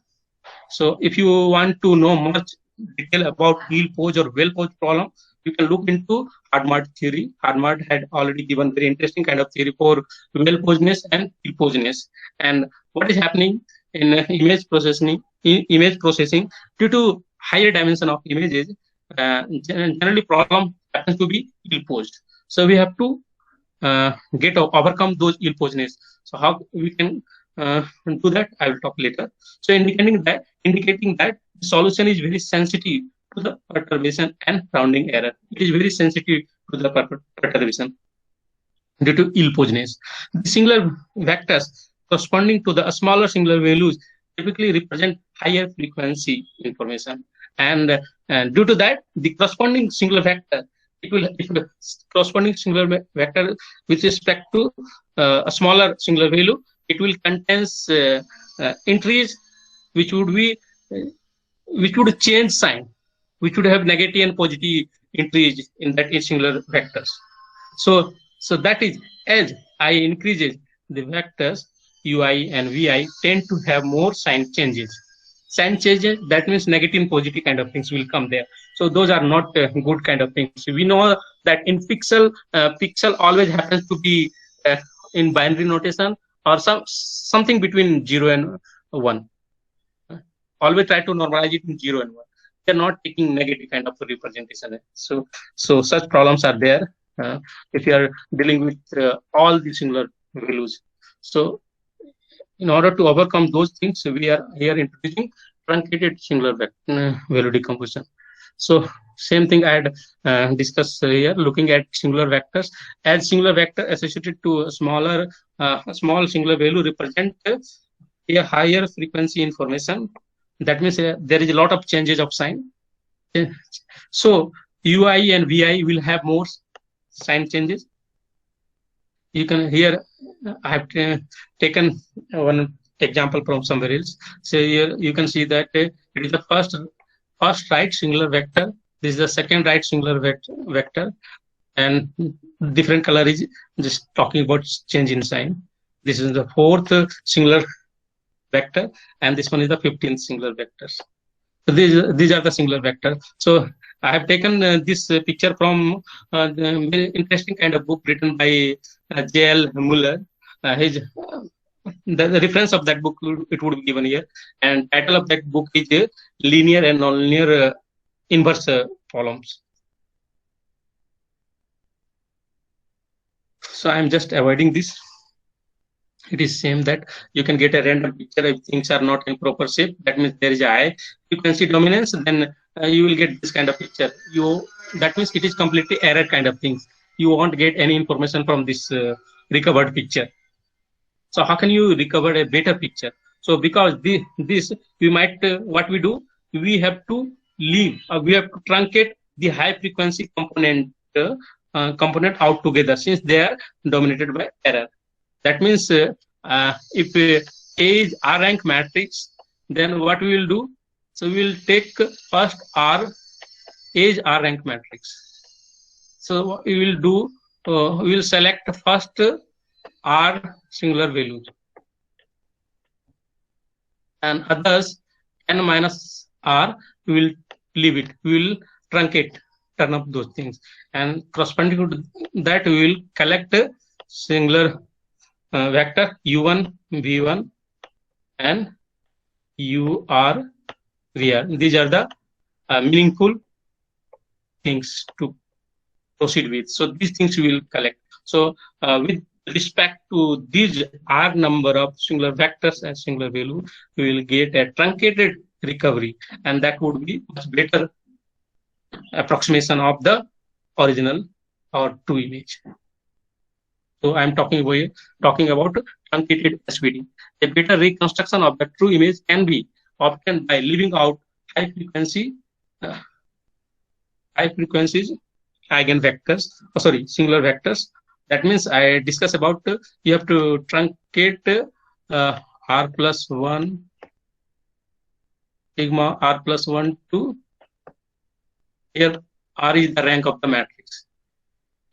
So if you want to know much detail about ill-posed or well-posed problem, you can look into Hadamard theory. Hadamard had already given very interesting kind of theory for well-posedness and ill-posedness. And what is happening in image processing due to higher dimension of images, generally problem happens to be ill-posed. So we have to overcome those ill-posedness. So how we can do that, I will talk later. So indicating that the solution is very sensitive to the perturbation and rounding error. It is very sensitive to the perturbation due to ill-posedness. The singular vectors corresponding to the smaller singular values typically represent higher frequency information, and due to that, the corresponding singular vector, corresponding singular vector with respect to a smaller singular value, it will contains entries which would be which would change sign, which would have negative and positive entries in that singular vectors. So that is, as I increases the vectors ui and vi tend to have more sign changes. Sign changes, that means negative and positive kind of things will come there. So those are not good kind of things. We know that in pixel always happens to be in binary notation or something between 0 and 1. Always try to normalize it in 0 and 1. They're not taking negative kind of representation. So such problems are there if you are dealing with all the singular values. So in order to overcome those things, we are here introducing truncated singular value decomposition. So same thing I had discussed here, looking at singular vectors. As singular vector associated to a small singular value represent a higher frequency information. That means there is a lot of changes of sign. So ui and vi will have more sign changes. You can here, I have taken one example from somewhere else. So here you can see that it is the first right singular vector. This is the second right singular vector, and different color is just talking about change in sign. This is the fourth singular vector, and this one is the 15th singular vectors. So these are the singular vectors. So I have taken this picture from the very interesting kind of book written by J.L. Muller. The reference of that book, it would be given here, and title of that book is Linear and Nonlinear Inverse Problems. So I'm just avoiding this. It is same that you can get a random picture if things are not in proper shape. That means there is a high frequency dominance. Then you will get this kind of picture. That means it is completely error kind of things. You won't get any information from this recovered picture. So how can you recover a better picture? So because this we might what we do, we have to leave. We have to truncate the high frequency component out together, since they are dominated by error. That means if A is R rank matrix, then what we will do? So we will take first R, A is R rank matrix. So what we will do, we will select first R singular values, and others n minus R, we will leave it. We will truncate, turn up those things, and corresponding to that we will collect singular vector u1, v1, and ur, vr. These are the meaningful things to proceed with. So these things we will collect. So with respect to these R number of singular vectors and singular value, we will get a truncated recovery, and that would be much better approximation of the original or true image. So I'm talking about truncated SVD. A better reconstruction of the true image can be obtained by leaving out high frequencies eigenvectors, singular vectors. That means I discuss about you have to truncate R plus 1 sigma R plus 1 to here R is the rank of the matrix,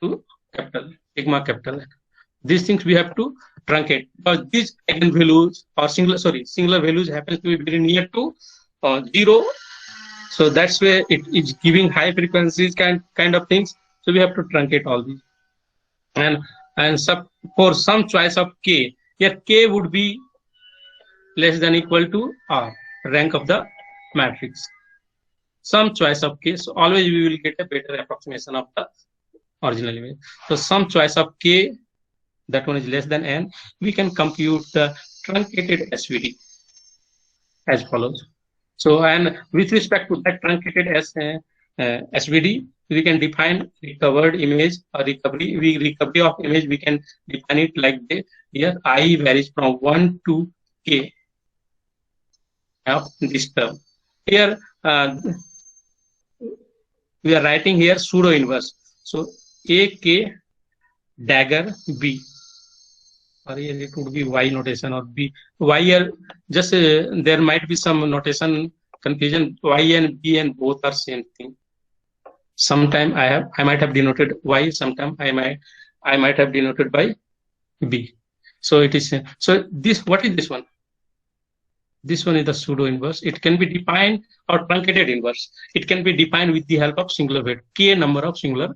to capital, sigma capital. These things we have to truncate because these eigenvalues or singular values happen to be very near to 0. So that's where it is giving high frequencies kind of things. So we have to truncate all these. And for some choice of k, here k would be less than equal to r, rank of the matrix. Some choice of k, so always we will get a better approximation of the original image. So some choice of k, that one is less than n, we can compute the truncated SVD as follows. So, and with respect to that truncated SVD, we can define recovered image or recovery of image. We can define it like this. Here, I varies from 1 to k of this term. Here, we are writing here pseudo inverse. So, AK dagger B. Or here it would be Y notation or B. Y here, just there might be some notation confusion. Y and B and both are same thing. Sometime I might have denoted Y. Sometime I might have denoted by B. So it is. So this, what is this one? This one is the pseudo inverse. It can be defined, or truncated inverse. It can be defined with the help of singular vector, k number of singular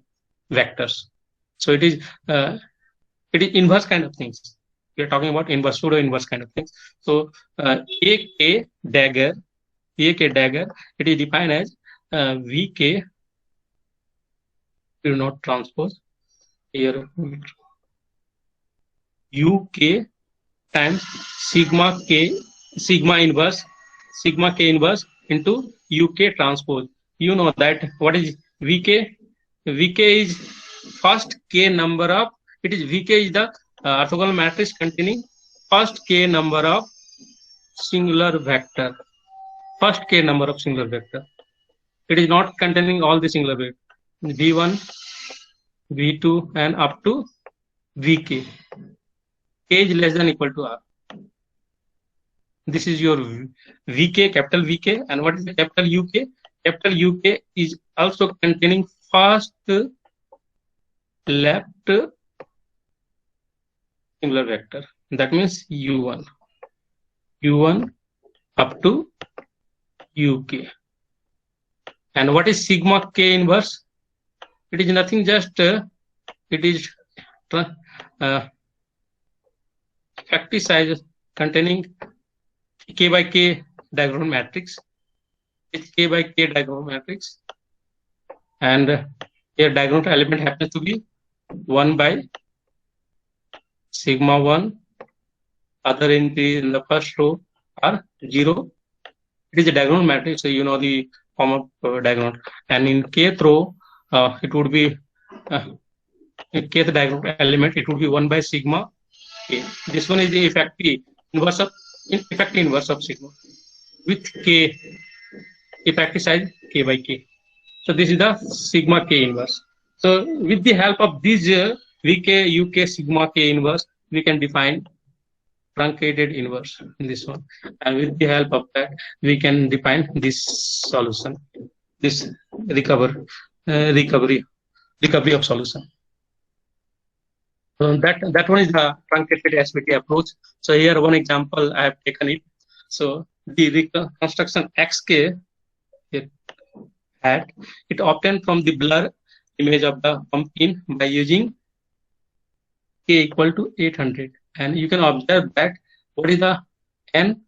vectors. So it is inverse kind of things. We are talking about inverse, pseudo inverse kind of things. So AK dagger, it is defined as VK. Do not transpose here. UK times sigma k inverse into UK transpose. You know that what is VK? VK is first k number of, it is VK is the orthogonal matrix containing first k number of singular vector. First k number of singular vector. It is not containing all the singular vector. V1, V2 and up to Vk. K is less than equal to R. This is your Vk, capital Vk. And what is the capital UK? Capital UK is also containing first left singular vector. That means U1 up to UK. And what is sigma k inverse? It is nothing, just it is factor size containing k by k diagonal matrix. It's k by k diagonal matrix, and here diagonal element happens to be 1 by sigma 1. Other entries in the first row are 0. It is a diagonal matrix, so you know the form of diagonal. And in kth row, it would be in kth diagonal element, it would be 1 by sigma k. This one is the effective inverse of sigma with k, effective size k by k. So this is the sigma k inverse. So with the help of this Vk, Uk, sigma k inverse, we can define truncated inverse in this one. And with the help of that, we can define this solution, this recovery of solution. That one is the truncated SVD approach. So here one example I have taken it. So the reconstruction XK it obtained from the blur image of the pumpkin by using k equal to 800, and you can observe that what is the n?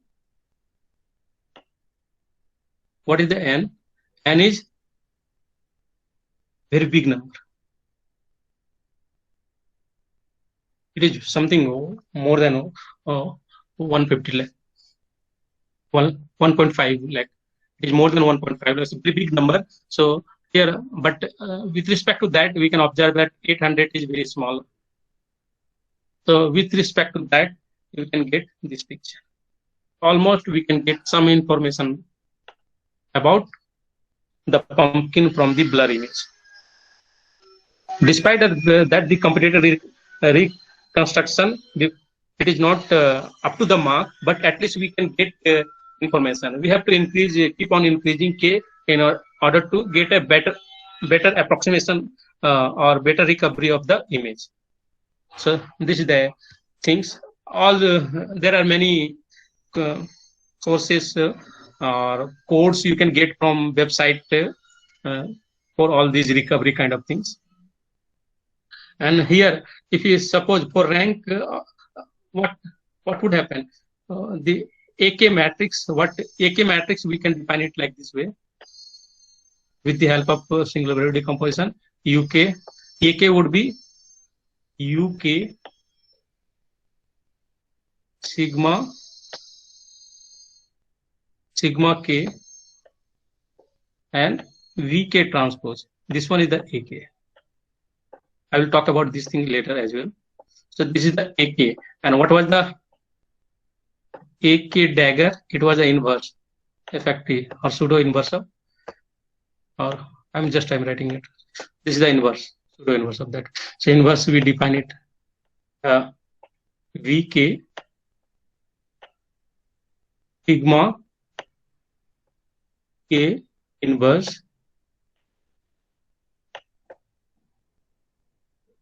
What is the n? N is very big number. It is something more than 150 lakh, 1.5 lakh. It is more than 1.5 lakh. It's a pretty big number. So here, but with respect to that, we can observe that 800 is very small. So with respect to that, you can get this picture. Almost we can get some information about the pumpkin from the blur image. Despite that the comparator reconstruction, it is not up to the mark, but at least we can get information. We have to keep on increasing k in order to get a better approximation or better recovery of the image. So this is the things. There are many sources or codes you can get from website for all these recovery kind of things. And here, if you suppose for rank, what would happen? The AK matrix, we can define it like this way. With the help of singular value decomposition, AK would be UK sigma K and VK transpose. This one is the AK. I will talk about this thing later as well. So this is the AK. And what was the AK dagger? It was the inverse, effective or pseudo inverse of, or I'm writing it. This is the inverse, pseudo inverse of that. So inverse, we define it VK sigma K inverse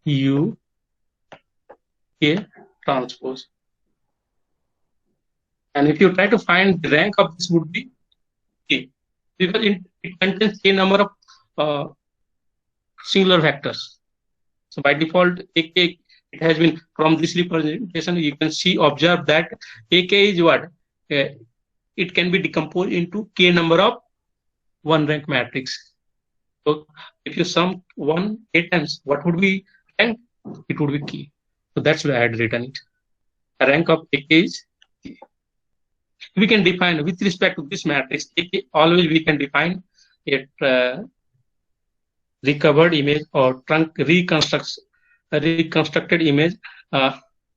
U K transpose. And if you try to find the rank of this would be K, because it contains K number of singular vectors. So by default, AK, it has been from this representation, you can observe that AK is what? It can be decomposed into K number of one rank matrix. So if you sum 1 8 times, what would be rank? It would be K. So that's why I had written it. A rank of AK is K. We can define with respect to this matrix, AK, always we can define it recovered image or reconstructed image.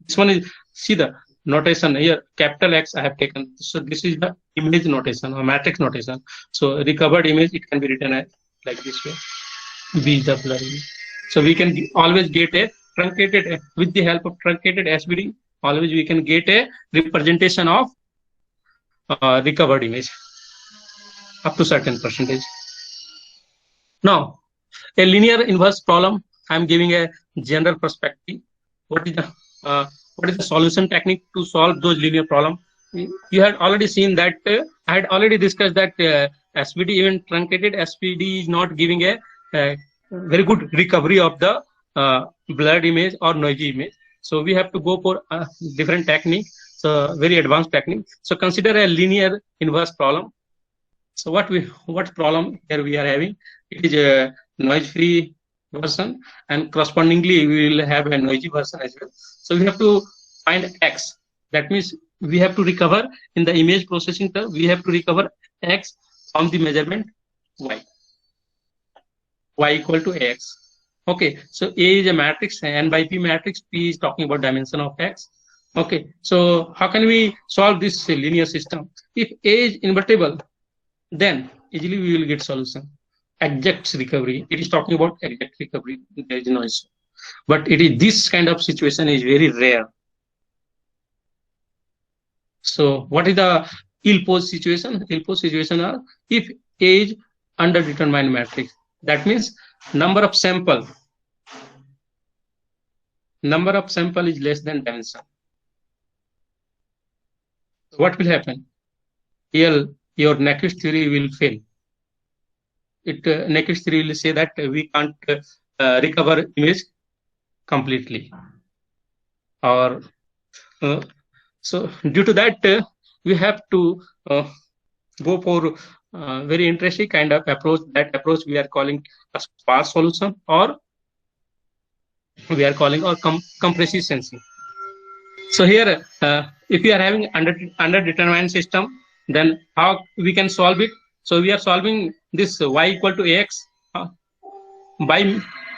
This one is, see the notation here, capital X I have taken. So this is the image notation or matrix notation. So recovered image, it can be written as like this way. B is the blur image. So we can always get a truncated, with the help of truncated SVD, always we can get a representation of recovered image up to certain percentage. Now, a linear inverse problem, I am giving a general perspective. What is the solution technique to solve those linear problems? You had already seen that I had already discussed that SVD, even truncated SVD, is not giving a very good recovery of the blurred image or noisy image. So we have to go for a different technique. So very advanced technique. So consider a linear inverse problem. So what problem here we are having? It is a noise-free version, and correspondingly we will have a noisy version as well. So we have to find X. That means we have to recover in the image processing term. We have to recover X from the measurement Y. Y equal to X. Okay. So A is a matrix, N by P matrix. P is talking about dimension of X. Okay, so how can we solve this linear system? If A is invertible, then easily we will get solution. Exact recovery. It is talking about exact recovery. There is no issue. But it is this kind of situation is very rare. So what is the ill-posed situation? Ill-posed situation are if A is underdetermined matrix. That means number of sample is less than dimension. What will happen? Here, your Nyquist theory will fail. Nyquist theory will say that we can't recover image completely. Or so due to that, we have to go for very interesting kind of approach. That approach we are calling a sparse solution, or we are calling compressive sensing. So here, if you are having underdetermined system, then how we can solve it? So we are solving this Y equal to AX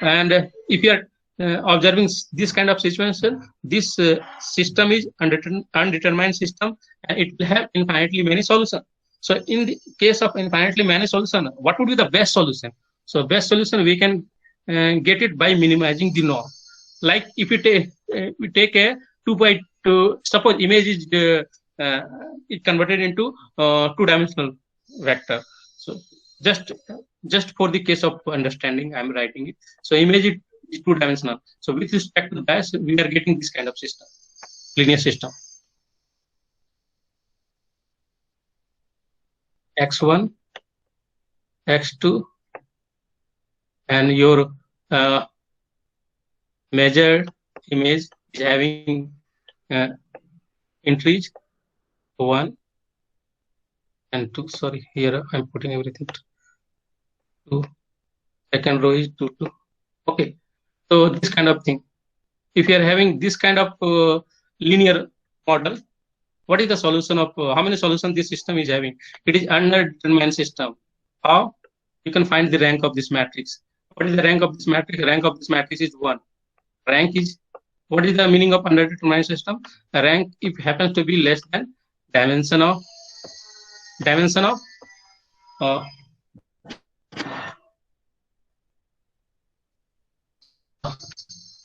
and if you are observing this kind of situation, this system is undetermined system, and it will have infinitely many solutions. So in the case of infinitely many solutions, what would be the best solution? So best solution we can get it by minimizing the norm. Like if we take a 2 by 2, suppose image is converted into two-dimensional vector. So just for the case of understanding, I'm writing it. So image is two-dimensional. So with respect to that, we are getting this kind of system, linear system. X1, X2, and your measured image is having entries 1 and 2. Sorry, here I'm putting everything. 2. Second row is 2, 2. Okay, so this kind of thing. If you are having this kind of linear model, what is the solution of how many solutions this system is having? It is underdetermined system. How you can find the rank of this matrix? What is the rank of this matrix? Rank of this matrix is 1. Rank is, what is the meaning of underdetermined system? A rank, if happens to be less than dimension of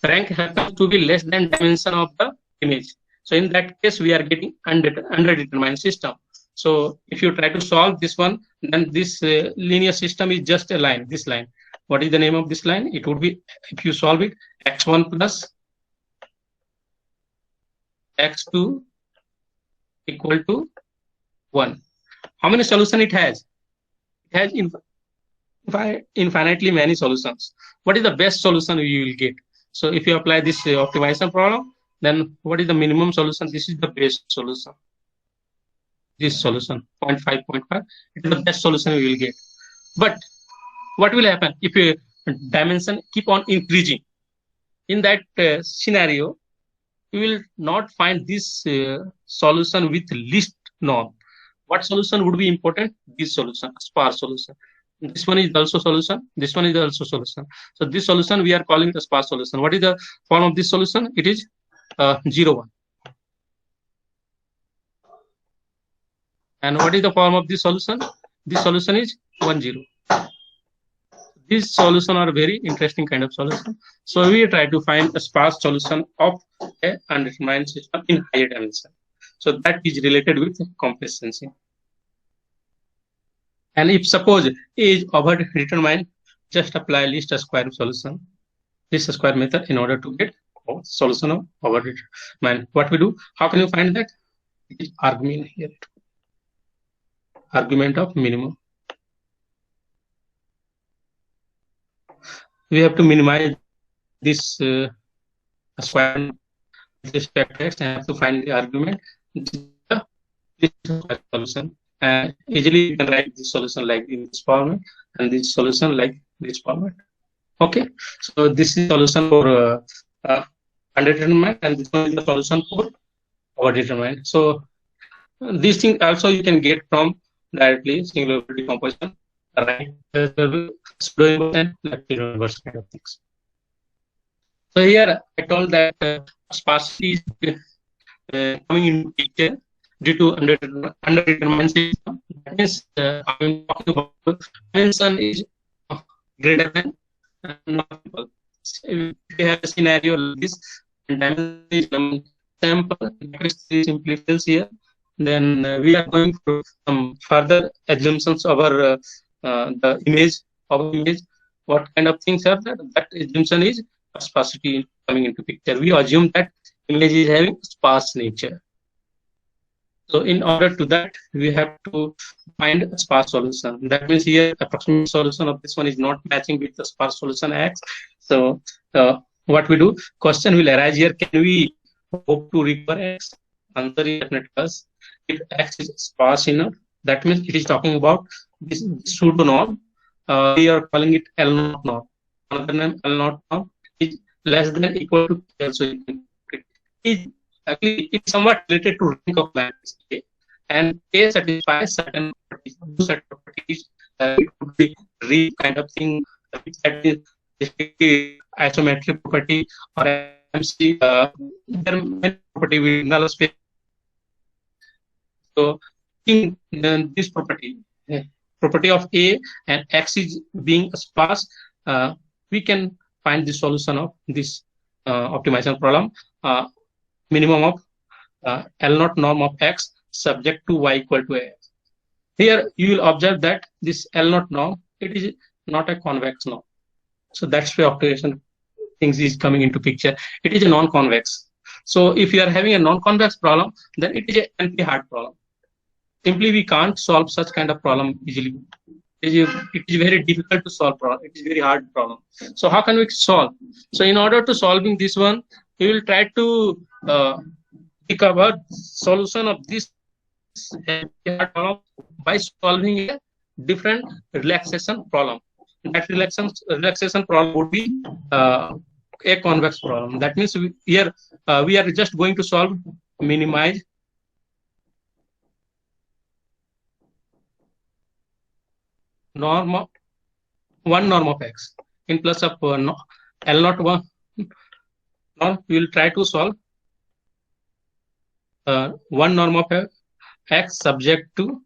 rank happens to be less than dimension of the image. So in that case, we are getting underdetermined system. So if you try to solve this one, then this linear system is just a line, this line. What is the name of this line? It would be, if you solve it, x1 plus x2 equal to 1. How many solutions it has? It has infinitely many solutions. What is the best solution you will get? So if you apply this optimization problem, then what is the minimum solution? This is the best solution. This solution, 0.5, 0.5, it is the best solution we will get. But what will happen if a dimension keep on increasing? In that scenario, you will not find this solution with least norm. What solution would be important? This solution, sparse solution. This one is also solution. This one is also solution. So this solution we are calling the sparse solution. What is the form of this solution? It is 0, 1. And what is the form of this solution? This solution is 1, 0. These solutions are very interesting kind of solution. So we try to find a sparse solution of a undetermined system in higher dimension. So that is related with complacency. And if suppose A is overdetermined, just apply least square solution, least square method in order to get solution of overdetermined. What we do? How can you find that? It is argument here. Argument of minimum. We have to minimize this square with respect to x and have to find the argument. This solution. And easily you can write this solution like in this format and this solution like this format. Okay, so this is solution for undetermined and this one is the solution for overdetermined. So these things also you can get from directly singular decomposition, right? Pseudo and left inverse kind of things. So here I told that sparsity is coming into picture due to underdetermined system. That means I'm talking about dimension is greater than not equal. If we have a scenario like this, and dimension is sample, simply fills here, then we are going through some further assumptions over the image of image. What kind of things are that? That assumption is sparsity coming into picture. We assume that image is having sparse nature. So in order to that, we have to find a sparse solution. That means here approximate solution of this one is not matching with the sparse solution X. So what we do, question will arise here, can we hope to recover X? Answer is definitely yes. If X is sparse enough, that means it is talking about this pseudo norm. We are calling it L0 norm. Another name L0 norm is less than equal to L. So actually it's somewhat related to rank of matrix A, and A satisfies certain properties. Those set properties it could be real kind of thing, that is isometric property or MC. There are many property with null space. So in this property of A and X is being sparse, we can find the solution of this optimization problem. Minimum of L0 norm of X subject to Y equal to X. Here you will observe that this L0 norm, it is not a convex norm. So that's where observation things is coming into picture. It is a non-convex. So if you are having a non-convex problem, then it is a NP-hard problem. Simply we can't solve such kind of problem easily. It is very difficult to solve problem. It is very hard problem. So how can we solve? So in order to solving this one, we will try to discover solution of this hard problem by solving a different relaxation problem. That relaxation problem would be a convex problem. That means here we are just going to solve minimize norm of one norm of x in plus of L0 one. Now we will try to solve one norm of x subject to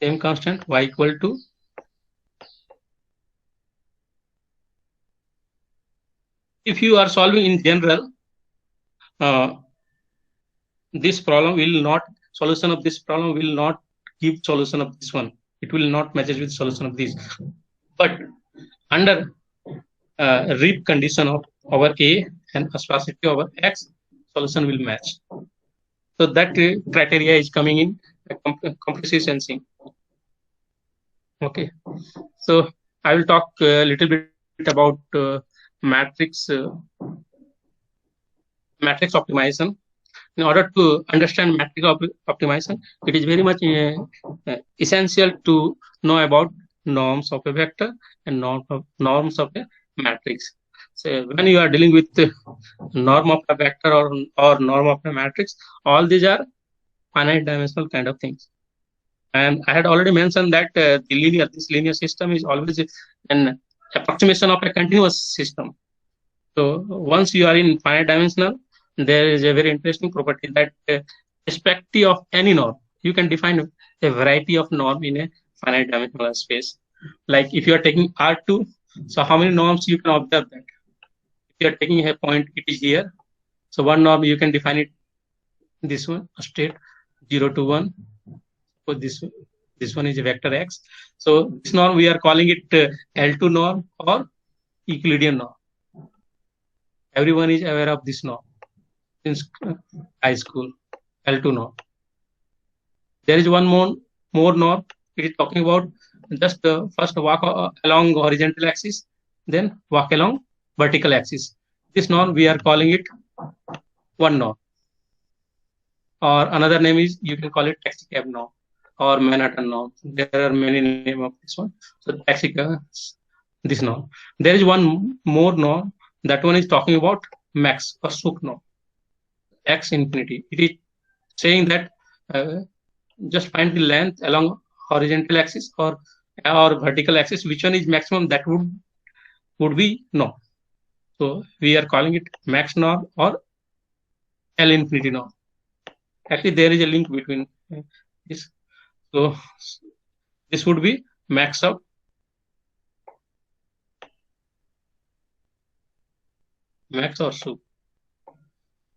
same constant y equal to if you are solving in general, this problem will not solution of this problem will not give solution of this one. It will not match with solution of this. But under RIP condition of our A and sparsity over X, solution will match. So that criteria is coming in compressive sensing. Okay, so I will talk a little bit about matrix optimization. In order to understand matrix optimization, it is very much essential to know about norms of a vector and norms of a matrix. So when you are dealing with the norm of a vector or norm of a matrix, all these are finite dimensional kind of things. And I had already mentioned that this linear system is always an approximation of a continuous system. So once you are in finite dimensional, there is a very interesting property that respective of any norm, you can define a variety of norm in a finite dimensional space. Like if you are taking R2, so how many norms you can observe that? If you are taking a point, it is here. So one norm you can define it this one, state 0 to 1. So this one is a vector x. So this norm we are calling it L2 norm or Euclidean norm. Everyone is aware of this norm in high school, L2 norm. There is one more norm. It is talking about just first walk along horizontal axis, then walk along vertical axis. This norm we are calling it one norm. Or another name is, you can call it taxi cab norm or Manhattan norm. There are many names of this one. So taxi cab, this norm. There is one more norm. That one is talking about max or Suk norm, x infinity. It is saying that just find the length along horizontal axis or vertical axis. Which one is maximum? That would be norm. So we are calling it max norm or L infinity norm. Actually, there is a link between this. So this would be max of max or Suk.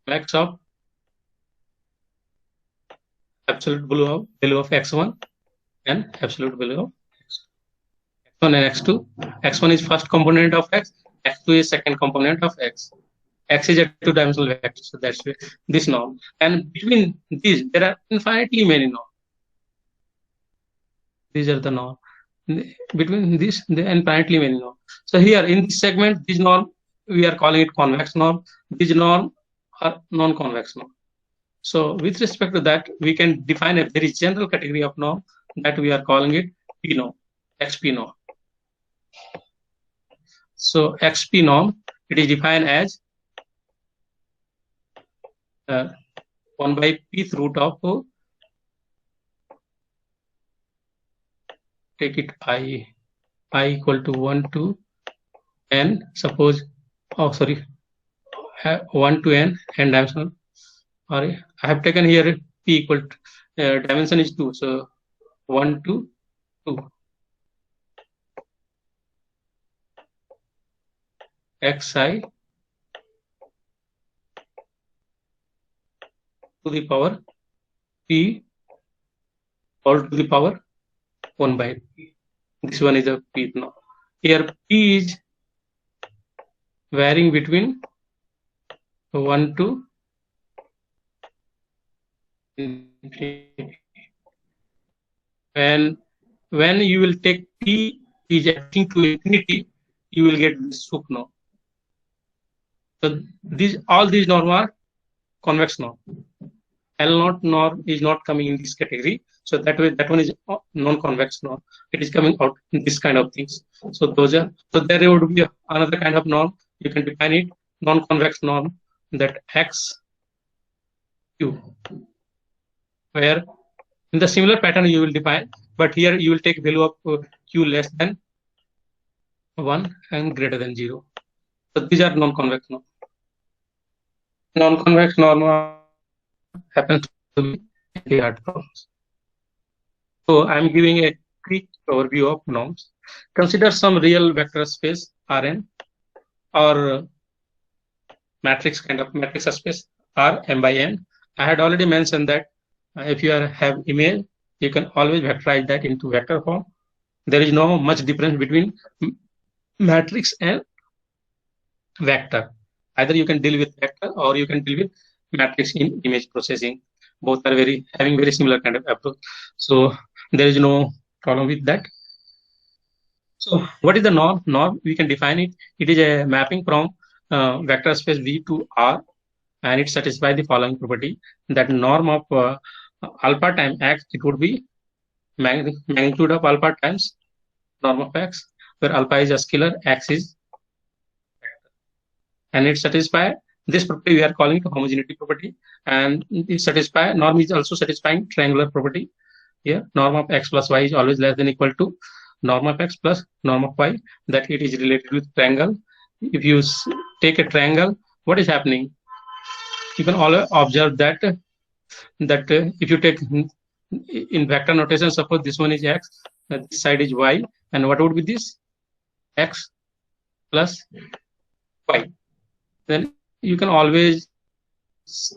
Max of absolute value of x1 and absolute value of x1 and x2. x1 is first component of x, x2 is second component of x. X is a two-dimensional vector, so that's this norm. And between these, there are infinitely many norms. These are the norm. Between this, there are infinitely many norms. So here in this segment, this norm we are calling it convex norm. These norm are non-convex norm. So with respect to that, we can define a very general category of norm that we are calling it P norm, XP norm. So XP norm, it is defined as 1 by pth root of take it I equal to 1 to n, suppose 1 to n dimensional. I have taken here p equal to dimension is 2, so 1 to 2 xi to the power P all to the power 1 by P. This one is a P norm. Here P is varying between 1 to infinity. And when you will take P is acting to infinity, you will get this Sooke norm. So all these norms are convex norm. L0 norm is not coming in this category. So that way, that one is non-convex norm. It is coming out in this kind of things. So there would be another kind of norm. You can define it non-convex norm, that X Q, where in the similar pattern you will define, but here you will take value of Q less than 1 and greater than 0. So these are non-convex norm. Non-convex norm happens to be very hard problems. So I am giving a quick overview of norms. Consider some real vector space Rn or matrix kind of matrix space R m by n. I had already mentioned that if you have image, you can always vectorize that into vector form. There is no much difference between matrix and vector. Either you can deal with vector or you can deal with matrix in image processing. Both are having very similar kind of approach. So there is no problem with that. So what is the norm? Norm, we can define it. It is a mapping from vector space V to R, and it satisfies the following property: that norm of alpha times x, it would be magnitude of alpha times norm of x, where alpha is a scalar, x is vector. And it satisfies this property. We are calling it homogeneity property, and it norm is also satisfying triangular property. Here, norm of x plus y is always less than equal to norm of x plus norm of y, that it is related with triangle. If you take a triangle, what is happening? You can always observe that if you take in vector notation, suppose this one is x, this side is y, and what would be this? X plus y. Then you can always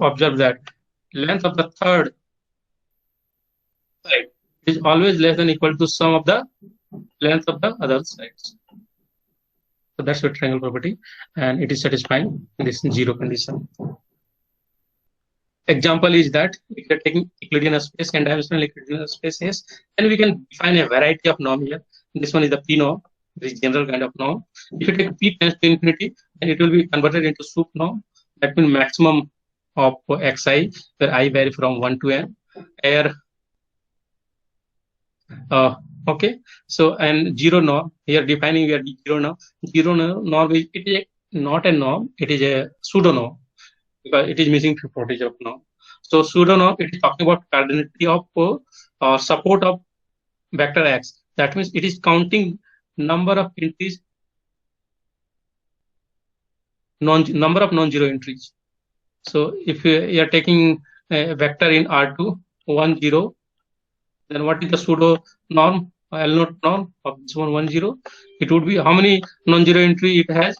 observe that length of the third side is always less than equal to sum of the length of the other sides. So that's your triangle property, and it is satisfying this zero condition. Example is that if you are taking Euclidean space and dimensional Euclidean spaces, then we can define a variety of norm here. This one is the P norm, this general kind of norm. If you take P tends to infinity, then it will be converted into Sooke norm. That means maximum of xi, where I vary from 1 to n. Here, okay. So and zero norm here defining we are zero norm. Zero norm is not a norm; it is a pseudo norm, because it is missing few properties of norm. So pseudo norm, it is talking about cardinality of support of vector x. That means it is counting number of entries, number of non-zero entries. So if you are taking a vector in R2 1 0, then what is the pseudo norm? L0 norm of this one 1 0. It would be how many non-zero entry it has.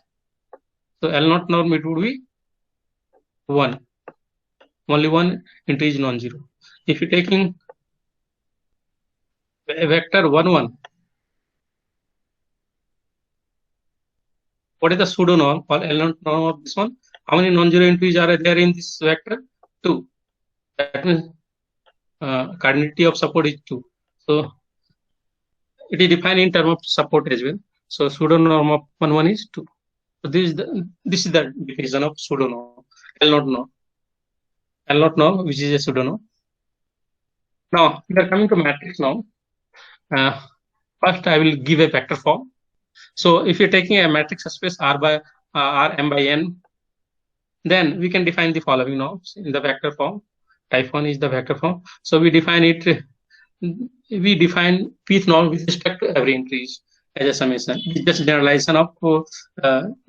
So L0 norm, it would be 1. Only one entry is non-zero. If you're taking a vector 1 1, what is the pseudo norm or L0 norm of this one? How many non-zero entries are there in this vector? 2. That means cardinality of support is 2. So it is defined in terms of support as well. So pseudo norm of 1 1 is 2. So this is the definition of pseudo norm. L0 norm. L0 norm, which is a pseudo norm. Now we are coming to matrix norm. First, I will give a vector form. So if you're taking a matrix space R m by n, then we can define the following norms in the vector form. Type 1 is the vector form. So we define it. We define pth norm with respect to every entry as a summation. It's just generalization of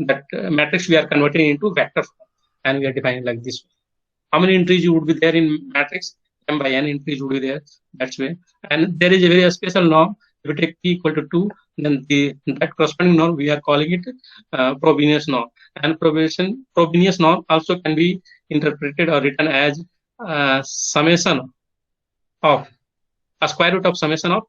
that matrix we are converting into vector form, and we are defining like this. How many entries would be there in matrix? M by n entries would be there. That's way. And there is a very special norm. If we take p equal to 2, then that corresponding norm we are calling it Frobenius norm. And Frobenius norm also can be interpreted or written as summation of a square root of summation of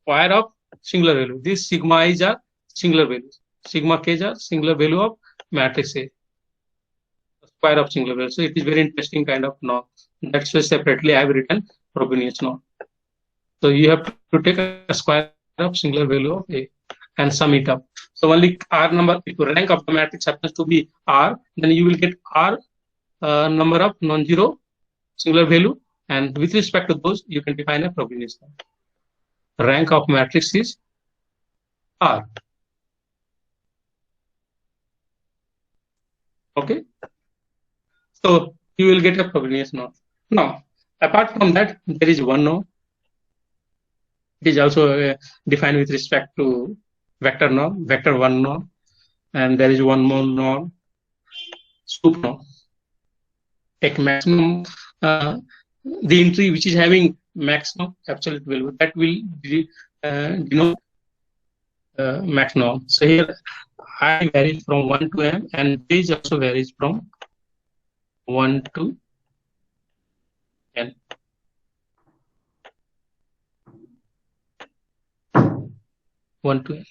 square of singular value. This sigma is a singular value. Sigma k is a singular value of matrix A. Square of singular value. So it is very interesting kind of norm. That's why separately I have written Frobenius norm. So you have to take a square of singular value of A and sum it up. So only R number, if rank of the matrix happens to be R, then you will get R number of non-zero singular value, and with respect to those, you can define a Frobenius norm. Rank of matrix is R. Okay. So you will get a Frobenius norm. Now, apart from that, there is one norm. It is also defined with respect to vector norm, vector 1 norm, and there is one more norm, sup norm. Take maximum, the entry which is having maximum absolute value, that will denote max norm. So here I varies from 1 to m, and this also varies from 1 to n. 1 to n.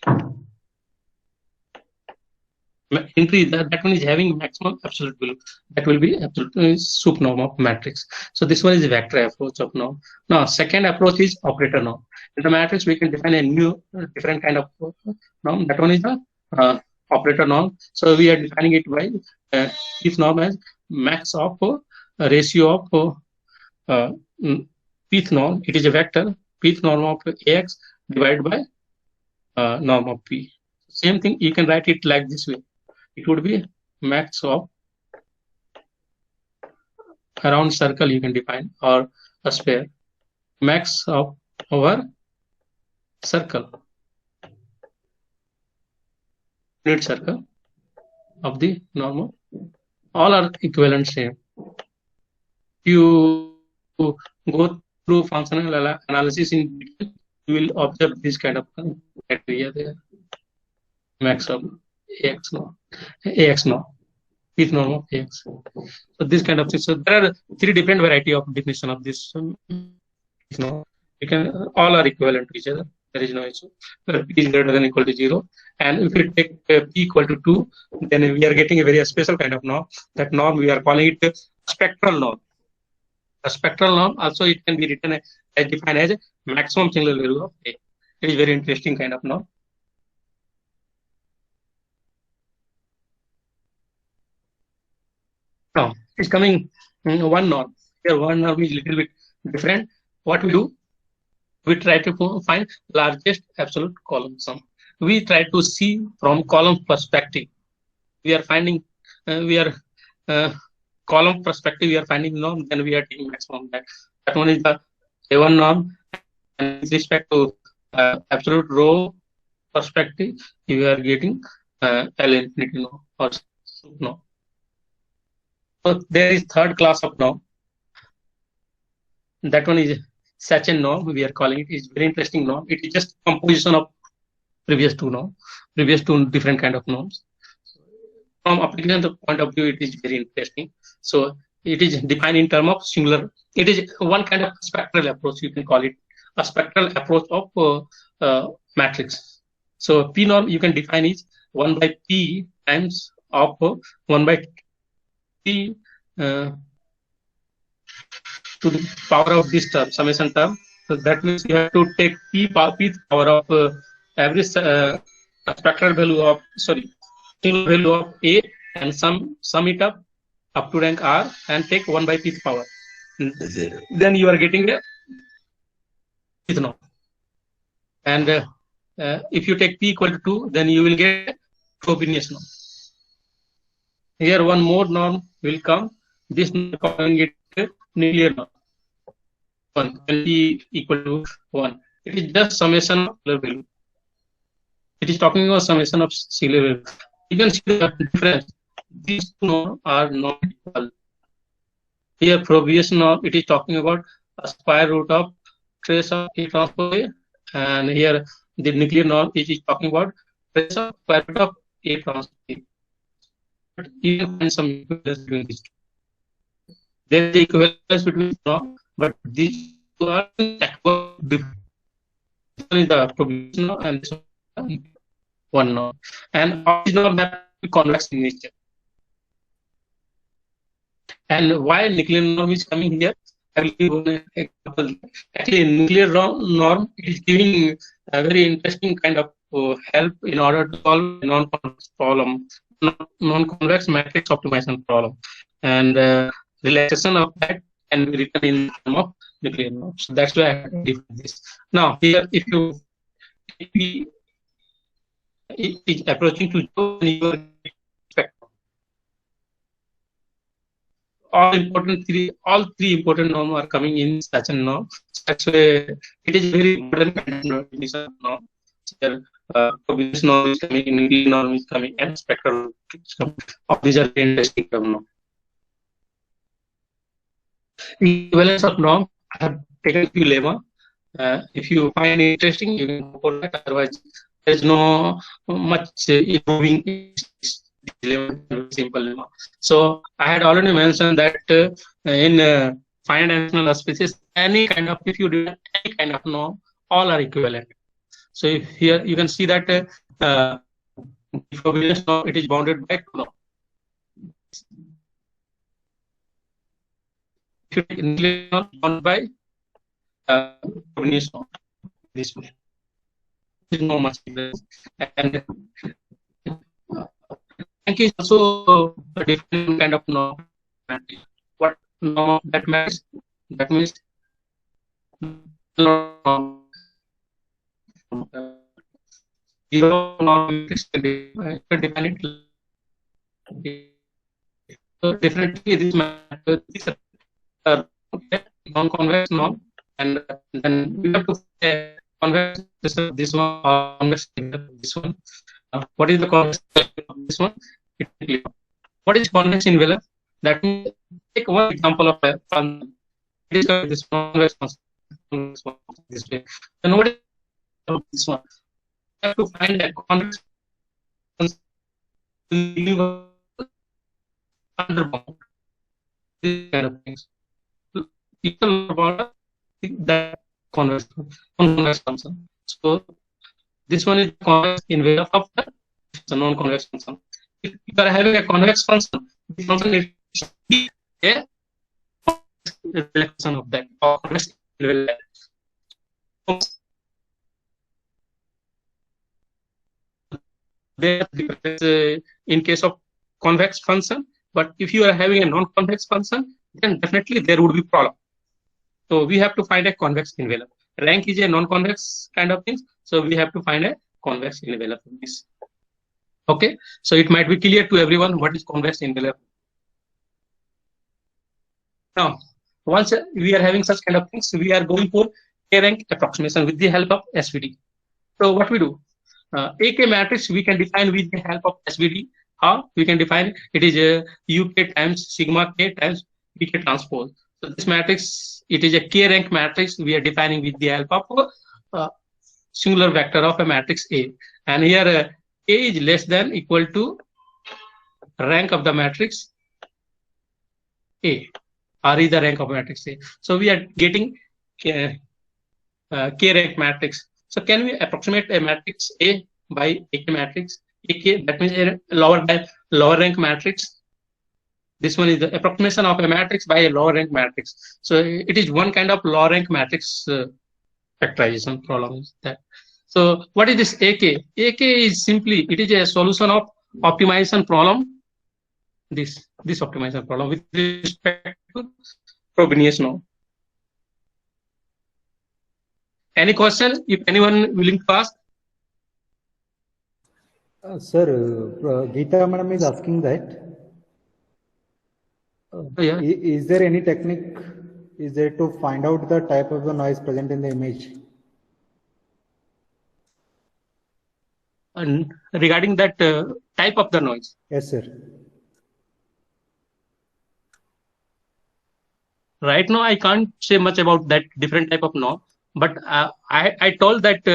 Entry that one is having maximum absolute value. That will be absolute sup norm of matrix. So this one is a vector approach of norm. Now second approach is operator norm. In the matrix we can define a new different kind of norm. That one is the operator norm. So we are defining it by this norm as max of ratio of pth norm. It is a vector pth norm of ax divided by norm of p. Same thing, you can write it like this way. It would be max of around circle you can define, or a sphere. Max of our circle, unit circle of the normal. All are equivalent same. You go through functional analysis in detail, you will observe this kind of criteria there. Max of ax norm, pth norm of ax. So this kind of thing. So there are three different variety of definition of this. You can all are equivalent to each other. There is no issue. P is greater than or equal to 0, and if we take p equal to 2, then we are getting a very special kind of norm. That norm we are calling it spectral norm. A spectral norm also it can be written as defined as maximum singular value of A. It is very interesting kind of norm. Now it's coming one norm. Here one norm is little bit different. What we do, we try to find largest absolute column sum. We try to see from column perspective. We are finding column perspective. We are finding norm. Then we are taking maximum. That one is the A1 norm. And with respect to absolute row perspective, you are getting L infinity norm or sup norm. So there is third class of norm. That one is such a norm. We are calling it. It's very interesting norm. It is just composition of previous two norm, previous two different kind of norms. From application point of view, it is very interesting. So it is defined in terms of singular. It is one kind of spectral approach. You can call it a spectral approach of matrix. So P norm you can define is 1 by P times of 1 by P to the power of this term, summation term. So that means you have to take P power of every spectral value of single value of A and sum it up to rank R and take 1 by pth power. Then you are getting a pth norm. And if you take P equal to 2, then you will get Frobenius norm. Here one more norm will come. This calling it nuclear norm. 1 when P equal to 1. It is just summation of singular value. It is talking about summation of singular value. You can see the difference. These two norms are not equal. Here Frobenius norm, it is talking about a square root of trace of A transpose A, and here the nuclear norm it is talking about trace of square root of A transpose A. But you can find some equivalence between these two. There is equivalence between norm But these two are different. This one is the probability norm and this one is one norm. And all these norms have to be convex in nature. And why nuclear norm is coming here? I will give one example. Actually, nuclear norm is giving a very interesting kind of help in order to solve a non-convex problem, non-convex matrix optimization problem, and relaxation of that can be written in the form of nuclear norm. So that's why I have defined this. Now here, if we it is approaching to your spectrum. All three important norms are coming in such a norm. That's why it is very important norm. Probability norm is coming, nuclear norm is coming, and spectral is coming. All these are interesting terms. Equivalence of norm, I have taken a few lemma. If you find it interesting, you can go for that. Otherwise, there is no much improving simple lemma. So I had already mentioned that in finite dimensional species, any kind of, if you do any kind of norm, all are equivalent. So if here you can see that probability norm, it is bounded by two norms. If you take nuclear norm bounded by probability norm, this way. There is no much difference. And rank is also a different kind of norm. What norm that means? That means zero norm is define it. So definitely this matter is a non-convex norm, and then we have to convex this one, convex this one. What is the convex of this one? What is convex envelope? That means take one example of a function. It is this convex function this way. Then what is this one? You have to find a convex function under bound. These kind of things. Equal bound that convex function. So this one is convex envelope of the non-convex function. If you are having a convex function, this function it should be a reflection of that convex envelope. There is in case of convex function, but if you are having a non-convex function, then definitely there would be problem. So we have to find a convex envelope. Rank is a non-convex kind of thing, so we have to find a convex envelope of this. Okay, so it might be clear to everyone what is convex envelope. Now, once we are having such kind of things, we are going for K-rank approximation with the help of SVD. So what we do? AK matrix we can define with the help of SVD. How we can define it is a UK times sigma K times VK transpose. So this matrix, it is a K-rank matrix we are defining with the help of singular vector of a matrix A. And here A is less than equal to rank of the matrix A. R is the rank of matrix A. So we are getting K-rank matrix. So can we approximate a matrix A by AK matrix? AK, that means a lower rank matrix. This one is the approximation of a matrix by a lower rank matrix. So it is one kind of lower rank matrix factorization problem is that. So what is this AK? AK is simply, it is a solution of optimization problem. This optimization problem with respect to Frobenius norm. Any question? If anyone willing to ask? Sir, Geeta madam is asking that. Yeah. Is there any technique? Is there to find out the type of the noise present in the image? And regarding that type of the noise. Yes, sir. Right now, I can't say much about that different type of noise, but I told that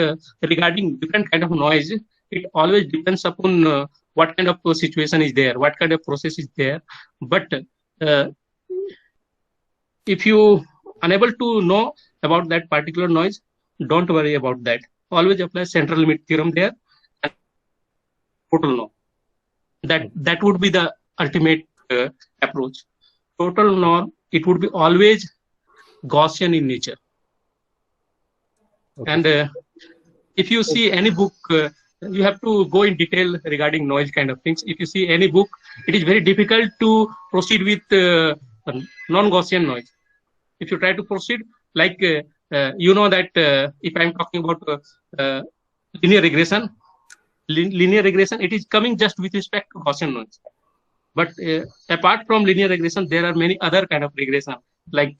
regarding different kind of noise, it always depends upon what kind of situation is there, what kind of process is there. But if you unable to know about that particular noise, don't worry about that. Always apply central limit theorem there and total norm. That would be the ultimate approach. Total norm, it would be always Gaussian in nature. Okay. And if you see any book, you have to go in detail regarding noise kind of things. If you see any book, it is very difficult to proceed with non-Gaussian noise. If you try to proceed, like you know that if I'm talking about linear regression, it is coming just with respect to Gaussian noise. But apart from linear regression, there are many other kind of regression, like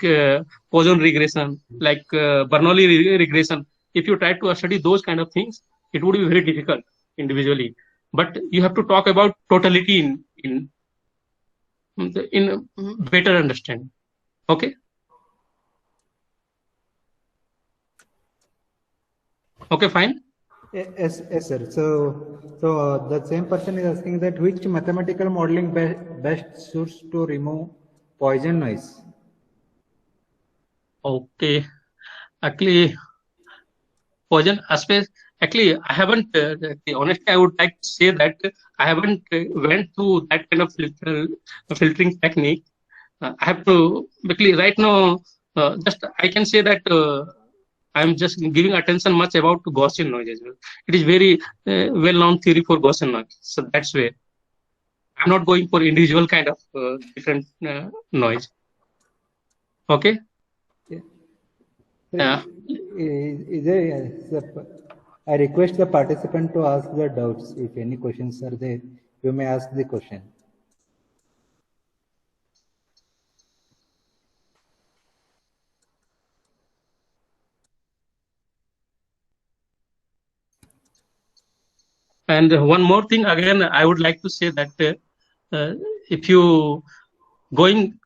Poisson regression, like Bernoulli regression. If you try to study those kind of things, it would be very difficult individually. But you have to talk about totality in better understanding. Okay. Okay, fine. Yes, sir. So the same person is asking that which mathematical modeling best suits to remove Poisson noise? Okay. Actually, Poisson aspect. Actually, I haven't. Honestly, I would like to say that I haven't went through that kind of filtering technique. I have to. Actually, right now, just I can say that. I'm just giving attention much about Gaussian noise as well. It is very well-known theory for Gaussian noise. So that's where I'm not going for individual kind of different noise. Okay. Yeah. I request the participant to ask the doubts. If any questions are there, you may ask the question. And one more thing, again, I would like to say that if you going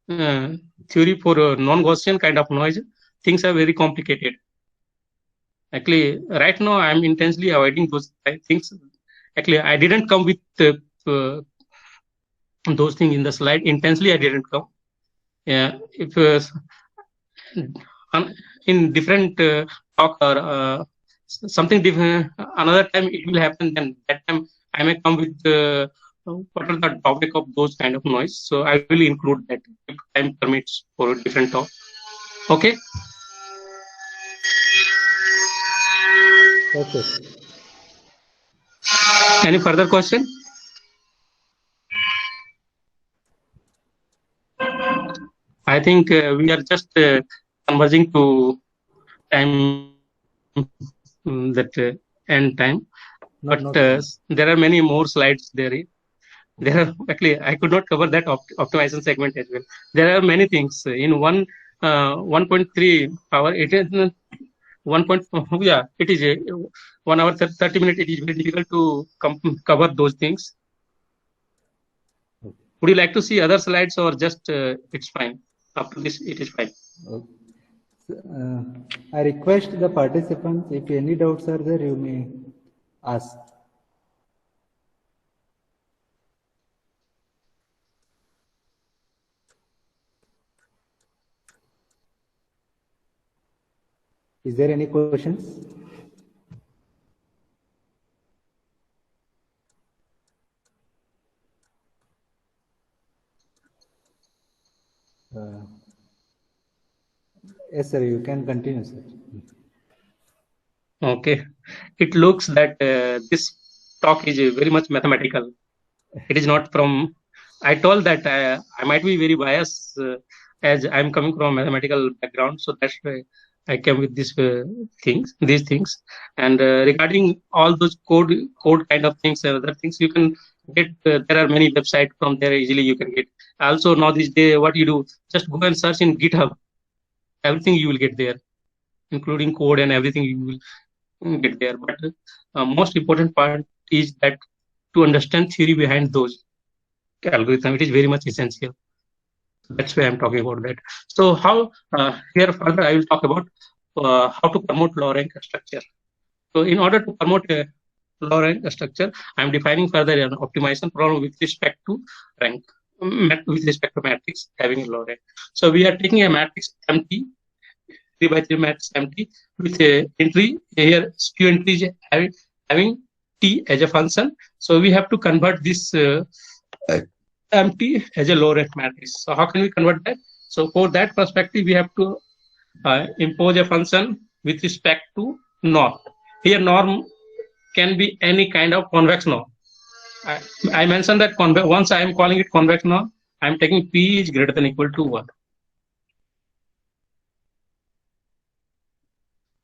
theory for a non-Gaussian kind of noise, things are very complicated. Actually, right now I'm intensely avoiding those things. Actually, I didn't come with those things in the slide. Intensely, I didn't come. If in different talk or something different, another time it will happen. Then that time I may come with what are the topic of those kind of noise. So I will include that if time permits for a different talk. Okay. Okay. Any further question? I think we are just converging to time that end time, but there are many more slides there. There are actually I could not cover that optimization segment as well. There are many things in 1.3 hour. It is 1. Yeah, it is 1 hour 30 minutes. It is very difficult to cover those things. Would you like to see other slides or just it's fine? After this, it is fine. I request the participants, if any doubts are there, you may ask. Is there any questions? Yes, sir, you can continue, sir. Okay. It looks that this talk is very much mathematical. It is not from, I told that I might be very biased as I'm coming from a mathematical background. So that's why I came with these things. And regarding all those code kind of things and other things, you can get, there are many websites from there easily you can get. Also now this day, what you do, just go and search in GitHub. Everything you will get there, including code and everything you will get there. But most important part is that to understand theory behind those algorithms, it is very much essential. That's why I'm talking about that. So how here further I will talk about how to promote low rank structure. So in order to promote a low rank structure, I'm defining further an optimization problem with respect to rank. with respect to matrix having low rank. So we are taking a matrix empty, 3 by 3 matrix empty with a entry here, skew entry is having t as a function. So we have to convert this empty as a low rank matrix. So how can we convert that? So for that perspective, we have to impose a function with respect to norm. Here norm can be any kind of convex norm. I mentioned that once I am calling it convex norm, I am taking p is greater than or equal to 1.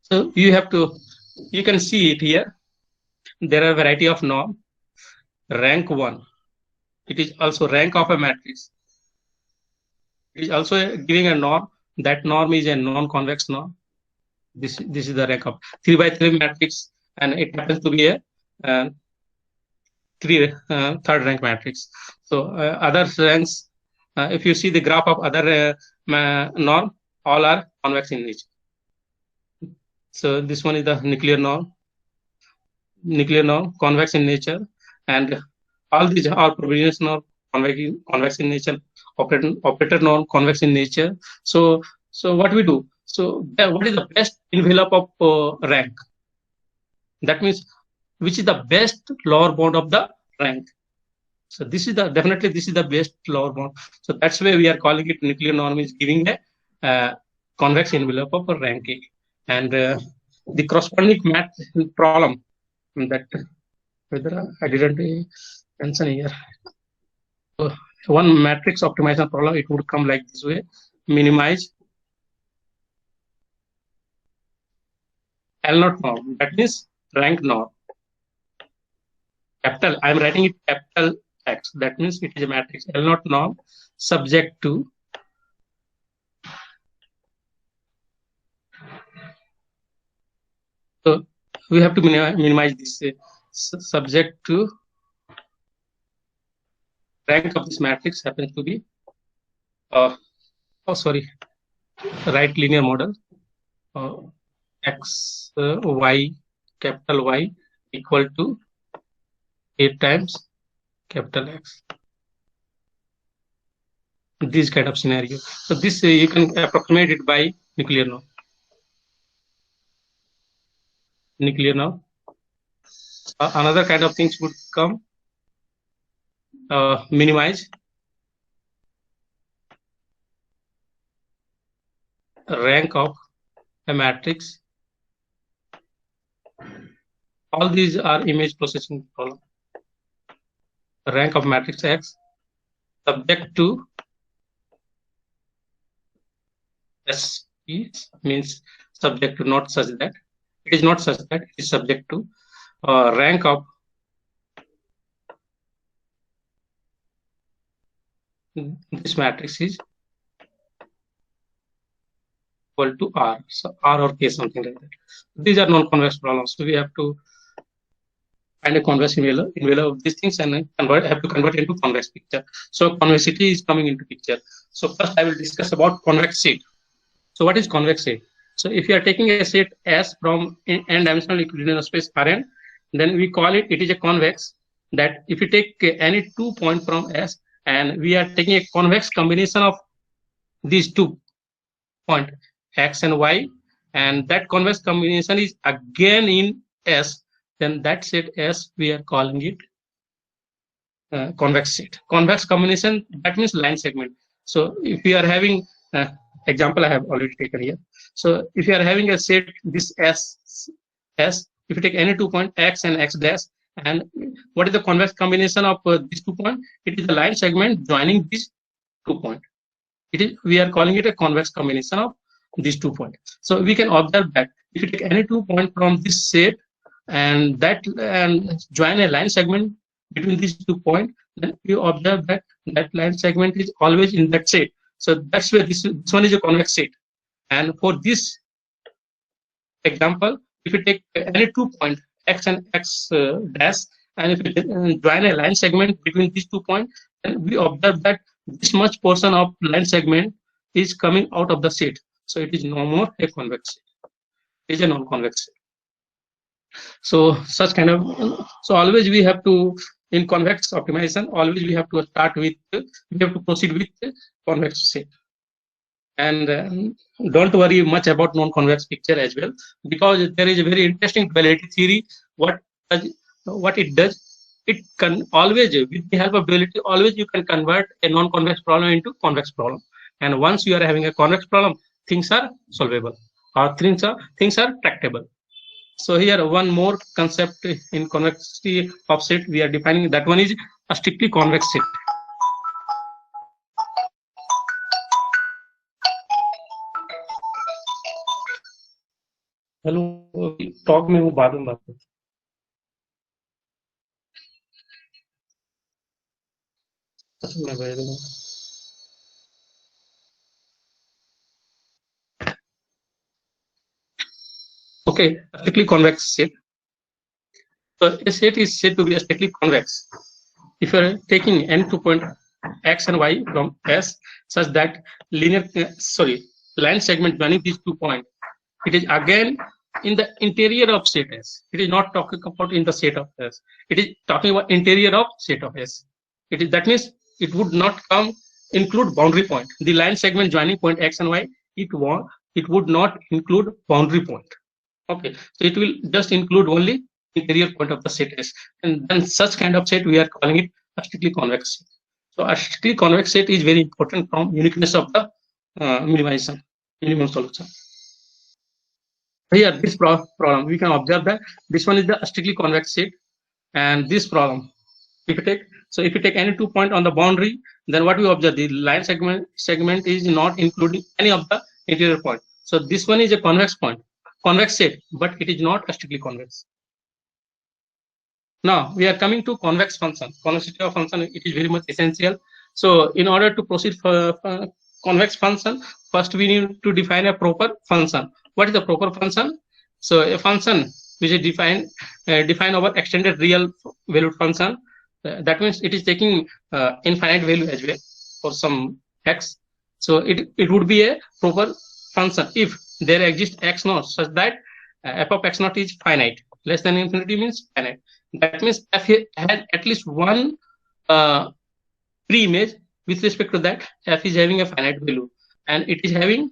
So you can see it here. There are a variety of norm. Rank 1. It is also rank of a matrix. It is also giving a norm. That norm is a non-convex norm. This is the rank of 3 by 3 matrix, and it happens to be a third rank matrix. So other ranks, if you see the graph of other norm, all are convex in nature. So this one is the nuclear norm, convex in nature, and all these are probability norm, convex in nature, operator norm, convex in nature. So what we do? So what is the best envelope of rank? That means which is the best lower bound of the rank. So this is definitely the best lower bound. So that's why we are calling it nuclear norm is giving a convex envelope of a rank A. And the corresponding math problem that whether I didn't mention here. So one matrix optimization problem, it would come like this way: minimize L0 norm, that means rank norm. Capital, I am writing it capital X, that means it is a matrix L0 norm subject to so we have to minimize this subject to rank of this matrix happens to be right linear model X Y capital Y equal to 8 times capital X. This kind of scenario. So this you can approximate it by nuclear norm. Another kind of things would come minimize rank of a matrix. All these are image processing problem. Rank of matrix X subject to S means subject to not such that. It is not such that, it is subject to rank of this matrix is equal to R. So R or K, something like that. These are non-convex problems. So we have to find a convex envelope of these things and have to convert into convex picture. So convexity is coming into picture. So first I will discuss about convex set. So what is convex set? So if you are taking a set S from n-dimensional Euclidean space Rn, then we call it is a convex. That if you take any 2 point from S and we are taking a convex combination of these 2 points X and Y, and that convex combination is again in S, then that set S we are calling it convex set. Convex combination, that means line segment. So if we are having example I have already taken here. So if you are having a set this S, if you take any 2 point X and X dash, and what is the convex combination of these 2 points? It is the line segment joining these 2 points. We are calling it a convex combination of these 2 points. So we can observe that if you take any 2 points from this set and join a line segment between these 2 points, then you observe that line segment is always in that set. So that's where this one is a convex set. And for this example, if you take any 2 points X and X dash, and if you join a line segment between these 2 points, then we observe that this much portion of line segment is coming out of the set. So it is no more a convex set. It is a non-convex set. So such kind of, so always we have to in convex optimization, always we have to start with, we have to proceed with convex set. And don't worry much about non-convex picture as well, because there is a very interesting duality theory. What it does, it can always, with the help of duality, always you can convert a non-convex problem into convex problem. And once you are having a convex problem, things are solvable, or things are tractable. So here one more concept in convexity of set we are defining. That one is a strictly convex set. Hello talk में वो बाद में बात करते हैं। Okay, a strictly convex set. So a set is said to be a strictly convex if you are taking any 2 point x and y from S such that line segment joining these 2 points, it is again in the interior of set S. It is not talking about in the set of S. It is talking about interior of set of S. That means it would not include boundary point. The line segment joining point x and y, it would not include boundary point. Okay, so it will just include only interior point of the set S, and then such kind of set we are calling it a strictly convex set. So a strictly convex set is very important from uniqueness of the minimum solution. Here, this problem we can observe that this one is the strictly convex set, and this problem, if you take any 2 point on the boundary, then what we observe, the line segment is not including any of the interior point. So this one is a convex set, but it is not strictly convex. Now we are coming to convex function. Convexity of function, it is very much essential. So in order to proceed for convex function, first we need to define a proper function. What is the proper function? So a function which is define over extended real valued function. That means it is taking infinite value as well for some x. So it would be a proper function if there exists x naught such that f of x naught is finite. Less than infinity means finite. That means f has at least one pre-image with respect to that f is having a finite value, and it is having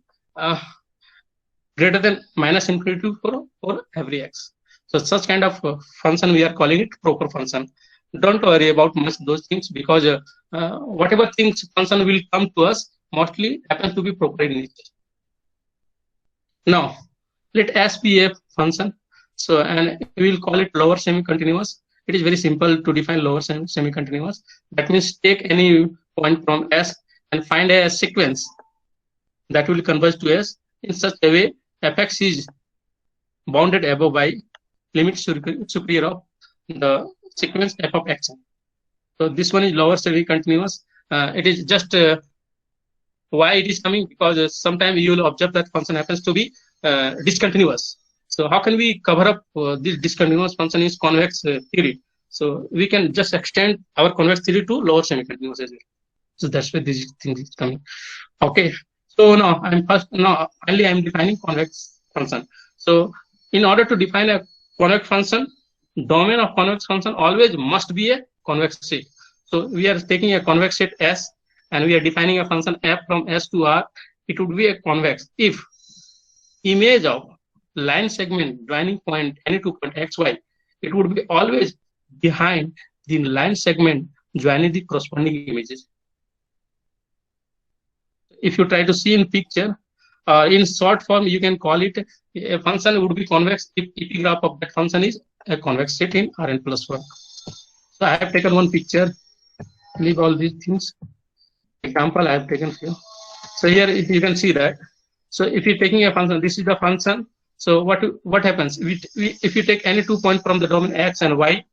greater than minus infinity for every x. So such kind of function we are calling it proper function. Don't worry about much those things, because whatever things function will come to us mostly happens to be proper in nature. Now let S be a function. So, and we will call it lower semi-continuous. It is very simple to define lower semi-continuous. That means take any point from S and find a sequence that will converge to S in such a way fx is bounded above by limit superior of the sequence f of x. So this one is lower semi-continuous. It is just why it is coming, because sometimes you will observe that function happens to be discontinuous. So how can we cover up this discontinuous function is convex theory? So we can just extend our convex theory to lower semi-continuous as well. So that's where this thing is coming. Okay. So now finally I'm defining convex function. So in order to define a convex function, domain of convex function always must be a convex set. So we are taking a convex set S and we are defining a function f from S to R. It would be a convex if image of line segment joining point any 2 point x, y, it would be always behind the line segment joining the corresponding images. If you try to see in picture, in short form, you can call it a function would be convex if epigraph of that function is a convex set in Rn+1. So I have taken one picture, leave all these things. Example I have taken here. So here if you can see that. So if you're taking a function, this is the function. So what happens? If you take any 2 points from the domain x and y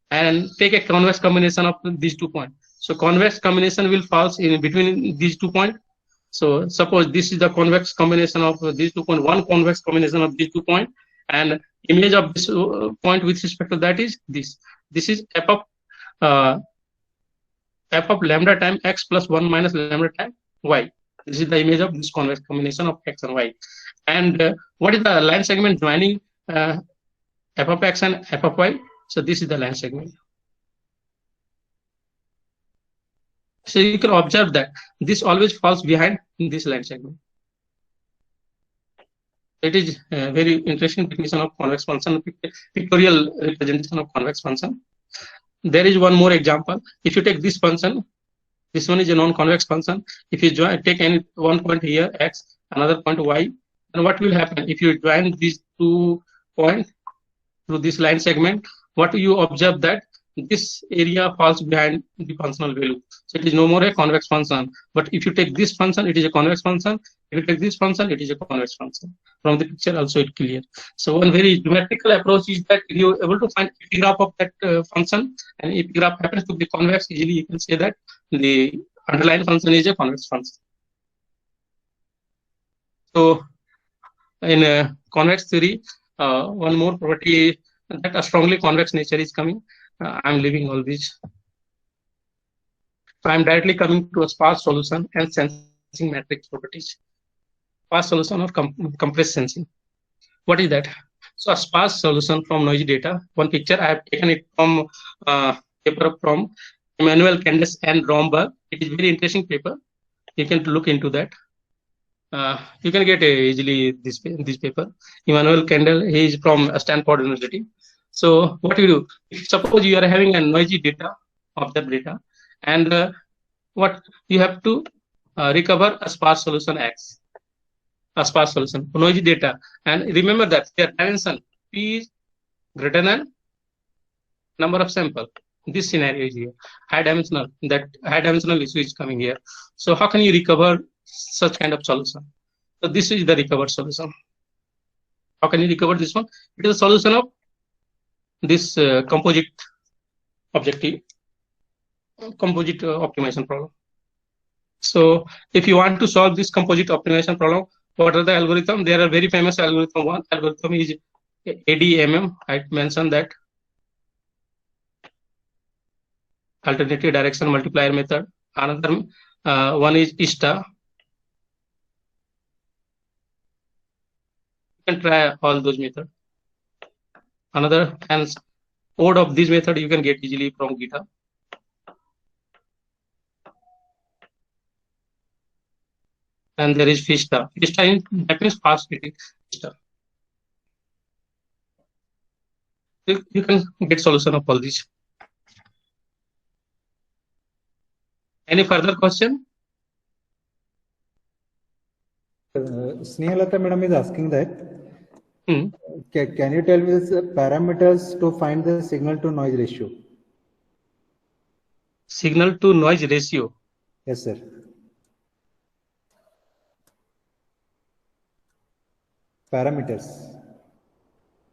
and take a convex combination of these 2 points. So convex combination will fall in between these 2 points. So suppose this is the convex combination of these 2 points, one convex combination of these 2 points, and image of this point with respect to that is this. This is f of lambda time x plus 1 minus lambda time y. This is the image of this convex combination of x and y. And what is the line segment joining f of x and f of y? So this is the line segment. So you can observe that this always falls behind this line segment. It is a very interesting definition of convex function, pictorial representation of convex function. There is one more example. If you take this function, this one is a non-convex function. If you take any one point here, x, another point y, then what will happen? If you join these 2 points through this line segment, what you observe that this area falls behind the functional value. So it is no more a convex function. But if you take this function, it is a convex function. If you take this function, it is a convex function. From the picture also it clear. So one very geometrical approach is that you are able to find epigraph of that function, and epigraph happens to be convex. Easily you can say that the underlying function is a convex function. So in convex theory, one more property that a strongly convex nature is coming. I'm leaving all these. So I'm directly coming to a sparse solution and sensing matrix properties. Sparse solution or compressed sensing. What is that? So a sparse solution from noisy data. One picture I have taken it from paper from Emmanuel Candace and Romberg. It is very interesting paper. You can look into that. You can get easily this paper. Emmanuel Kendall, he is from Stanford University. So what you do? If suppose you are having a noisy data of that data, and what you have to recover a sparse solution X, a sparse solution for noisy data, and remember that their dimension P is greater than number of sample. This scenario is here high dimensional. That high dimensional issue is coming here. So how can you recover such kind of solution? So this is the recovered solution. How can you recover this one? It is a solution of this composite objective, composite optimization problem. So if you want to solve this composite optimization problem, what are the algorithm? There are very famous algorithm. One algorithm is ADMM. I mentioned that. Alternative direction multiplier method. Another one is ISTA. You can try all those methods. Another and code of this method you can get easily from GitHub. And there is FISTA. FISTA that means fast fitting FISTA. You can get solution of all these. Any further question? Snehalata madam is asking that. Can you tell me the parameters to find the signal to noise ratio? Signal to noise ratio. Yes, sir. Parameters.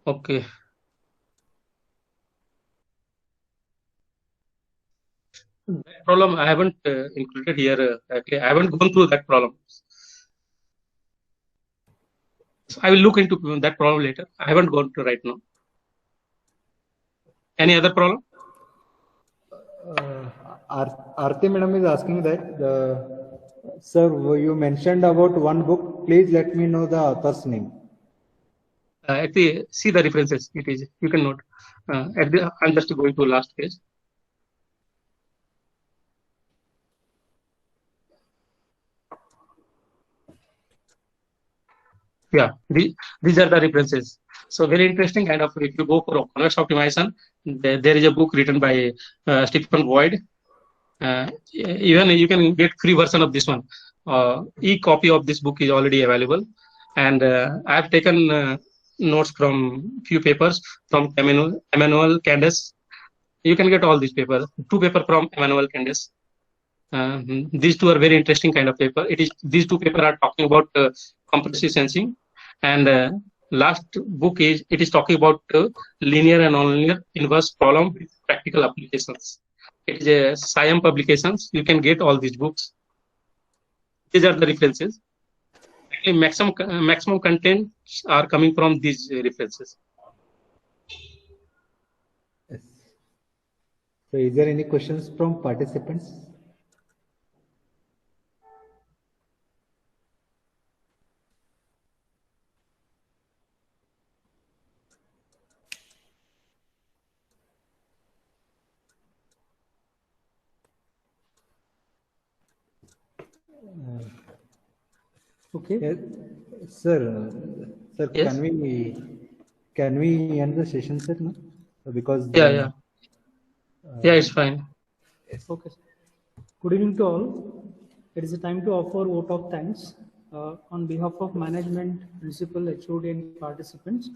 Okay. That problem I haven't included here. Okay, I haven't gone through that problem. So I will look into that problem later. I haven't gone to right now. Any other problem? Aarti madam is asking that, sir, you mentioned about one book. Please let me know the author's name. Actually, see the references. It is, you can note. I'm just going to last page. Yeah, these are the references. So very interesting kind of, if you go for convex optimization, there is a book written by Stephen Boyd. Even you can get free version of this one. E-copy of this book is already available. And I have taken notes from few papers from Emmanuel Candace. You can get all these papers, 2 papers from Emmanuel Candace. These 2 are very interesting kind of paper. These 2 papers are talking about compressive sensing, and last book is talking about linear and nonlinear inverse problem with practical applications. It is a SIAM publications. You can get all these books. These are the references. Actually, maximum contents are coming from these references. Yes. So, is there any questions from participants? Okay. Yes, sir. Sir, Yes. can we end the session, sir? No? Because Yeah. Yeah, it's fine. Okay. Good evening to all. It is a time to offer vote of thanks on behalf of management, principal, HOD, and participants.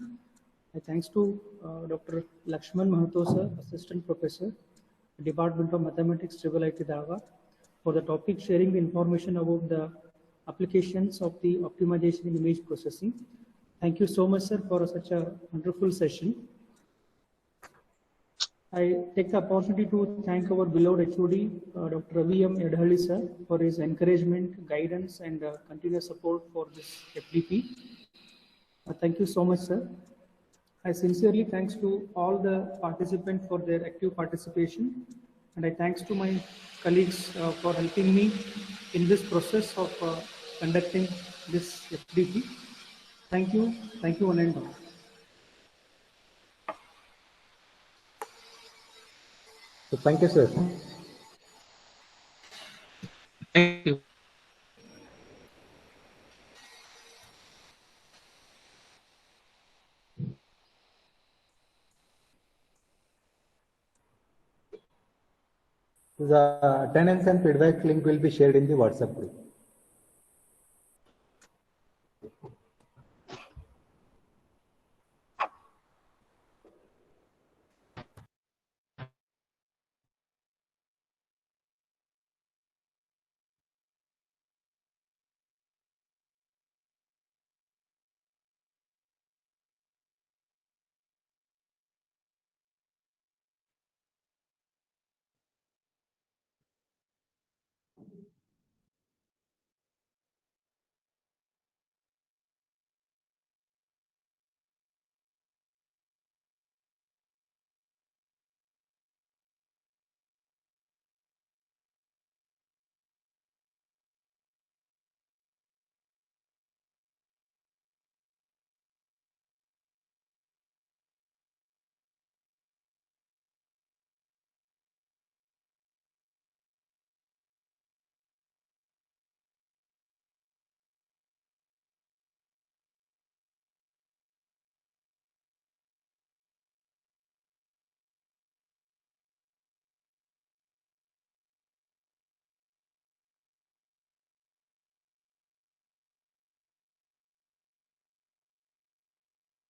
I thanks to Dr. Lakshman Mahato, sir, Assistant Professor, Department of Mathematics, IIIT Dava, for the topic sharing the information about the applications of the optimization in image processing. Thank you so much, sir, for such a wonderful session. I take the opportunity to thank our beloved HOD, Dr. Ravi M. Edhalli, sir, for his encouragement, guidance, and continuous support for this FDP. Thank you so much, sir. I sincerely thanks to all the participants for their active participation, and I thanks to my colleagues for helping me in this process of conducting this FDP. Thank you, one and all. so thank you, sir. Thank you. The attendance and feedback link will be shared in the WhatsApp group.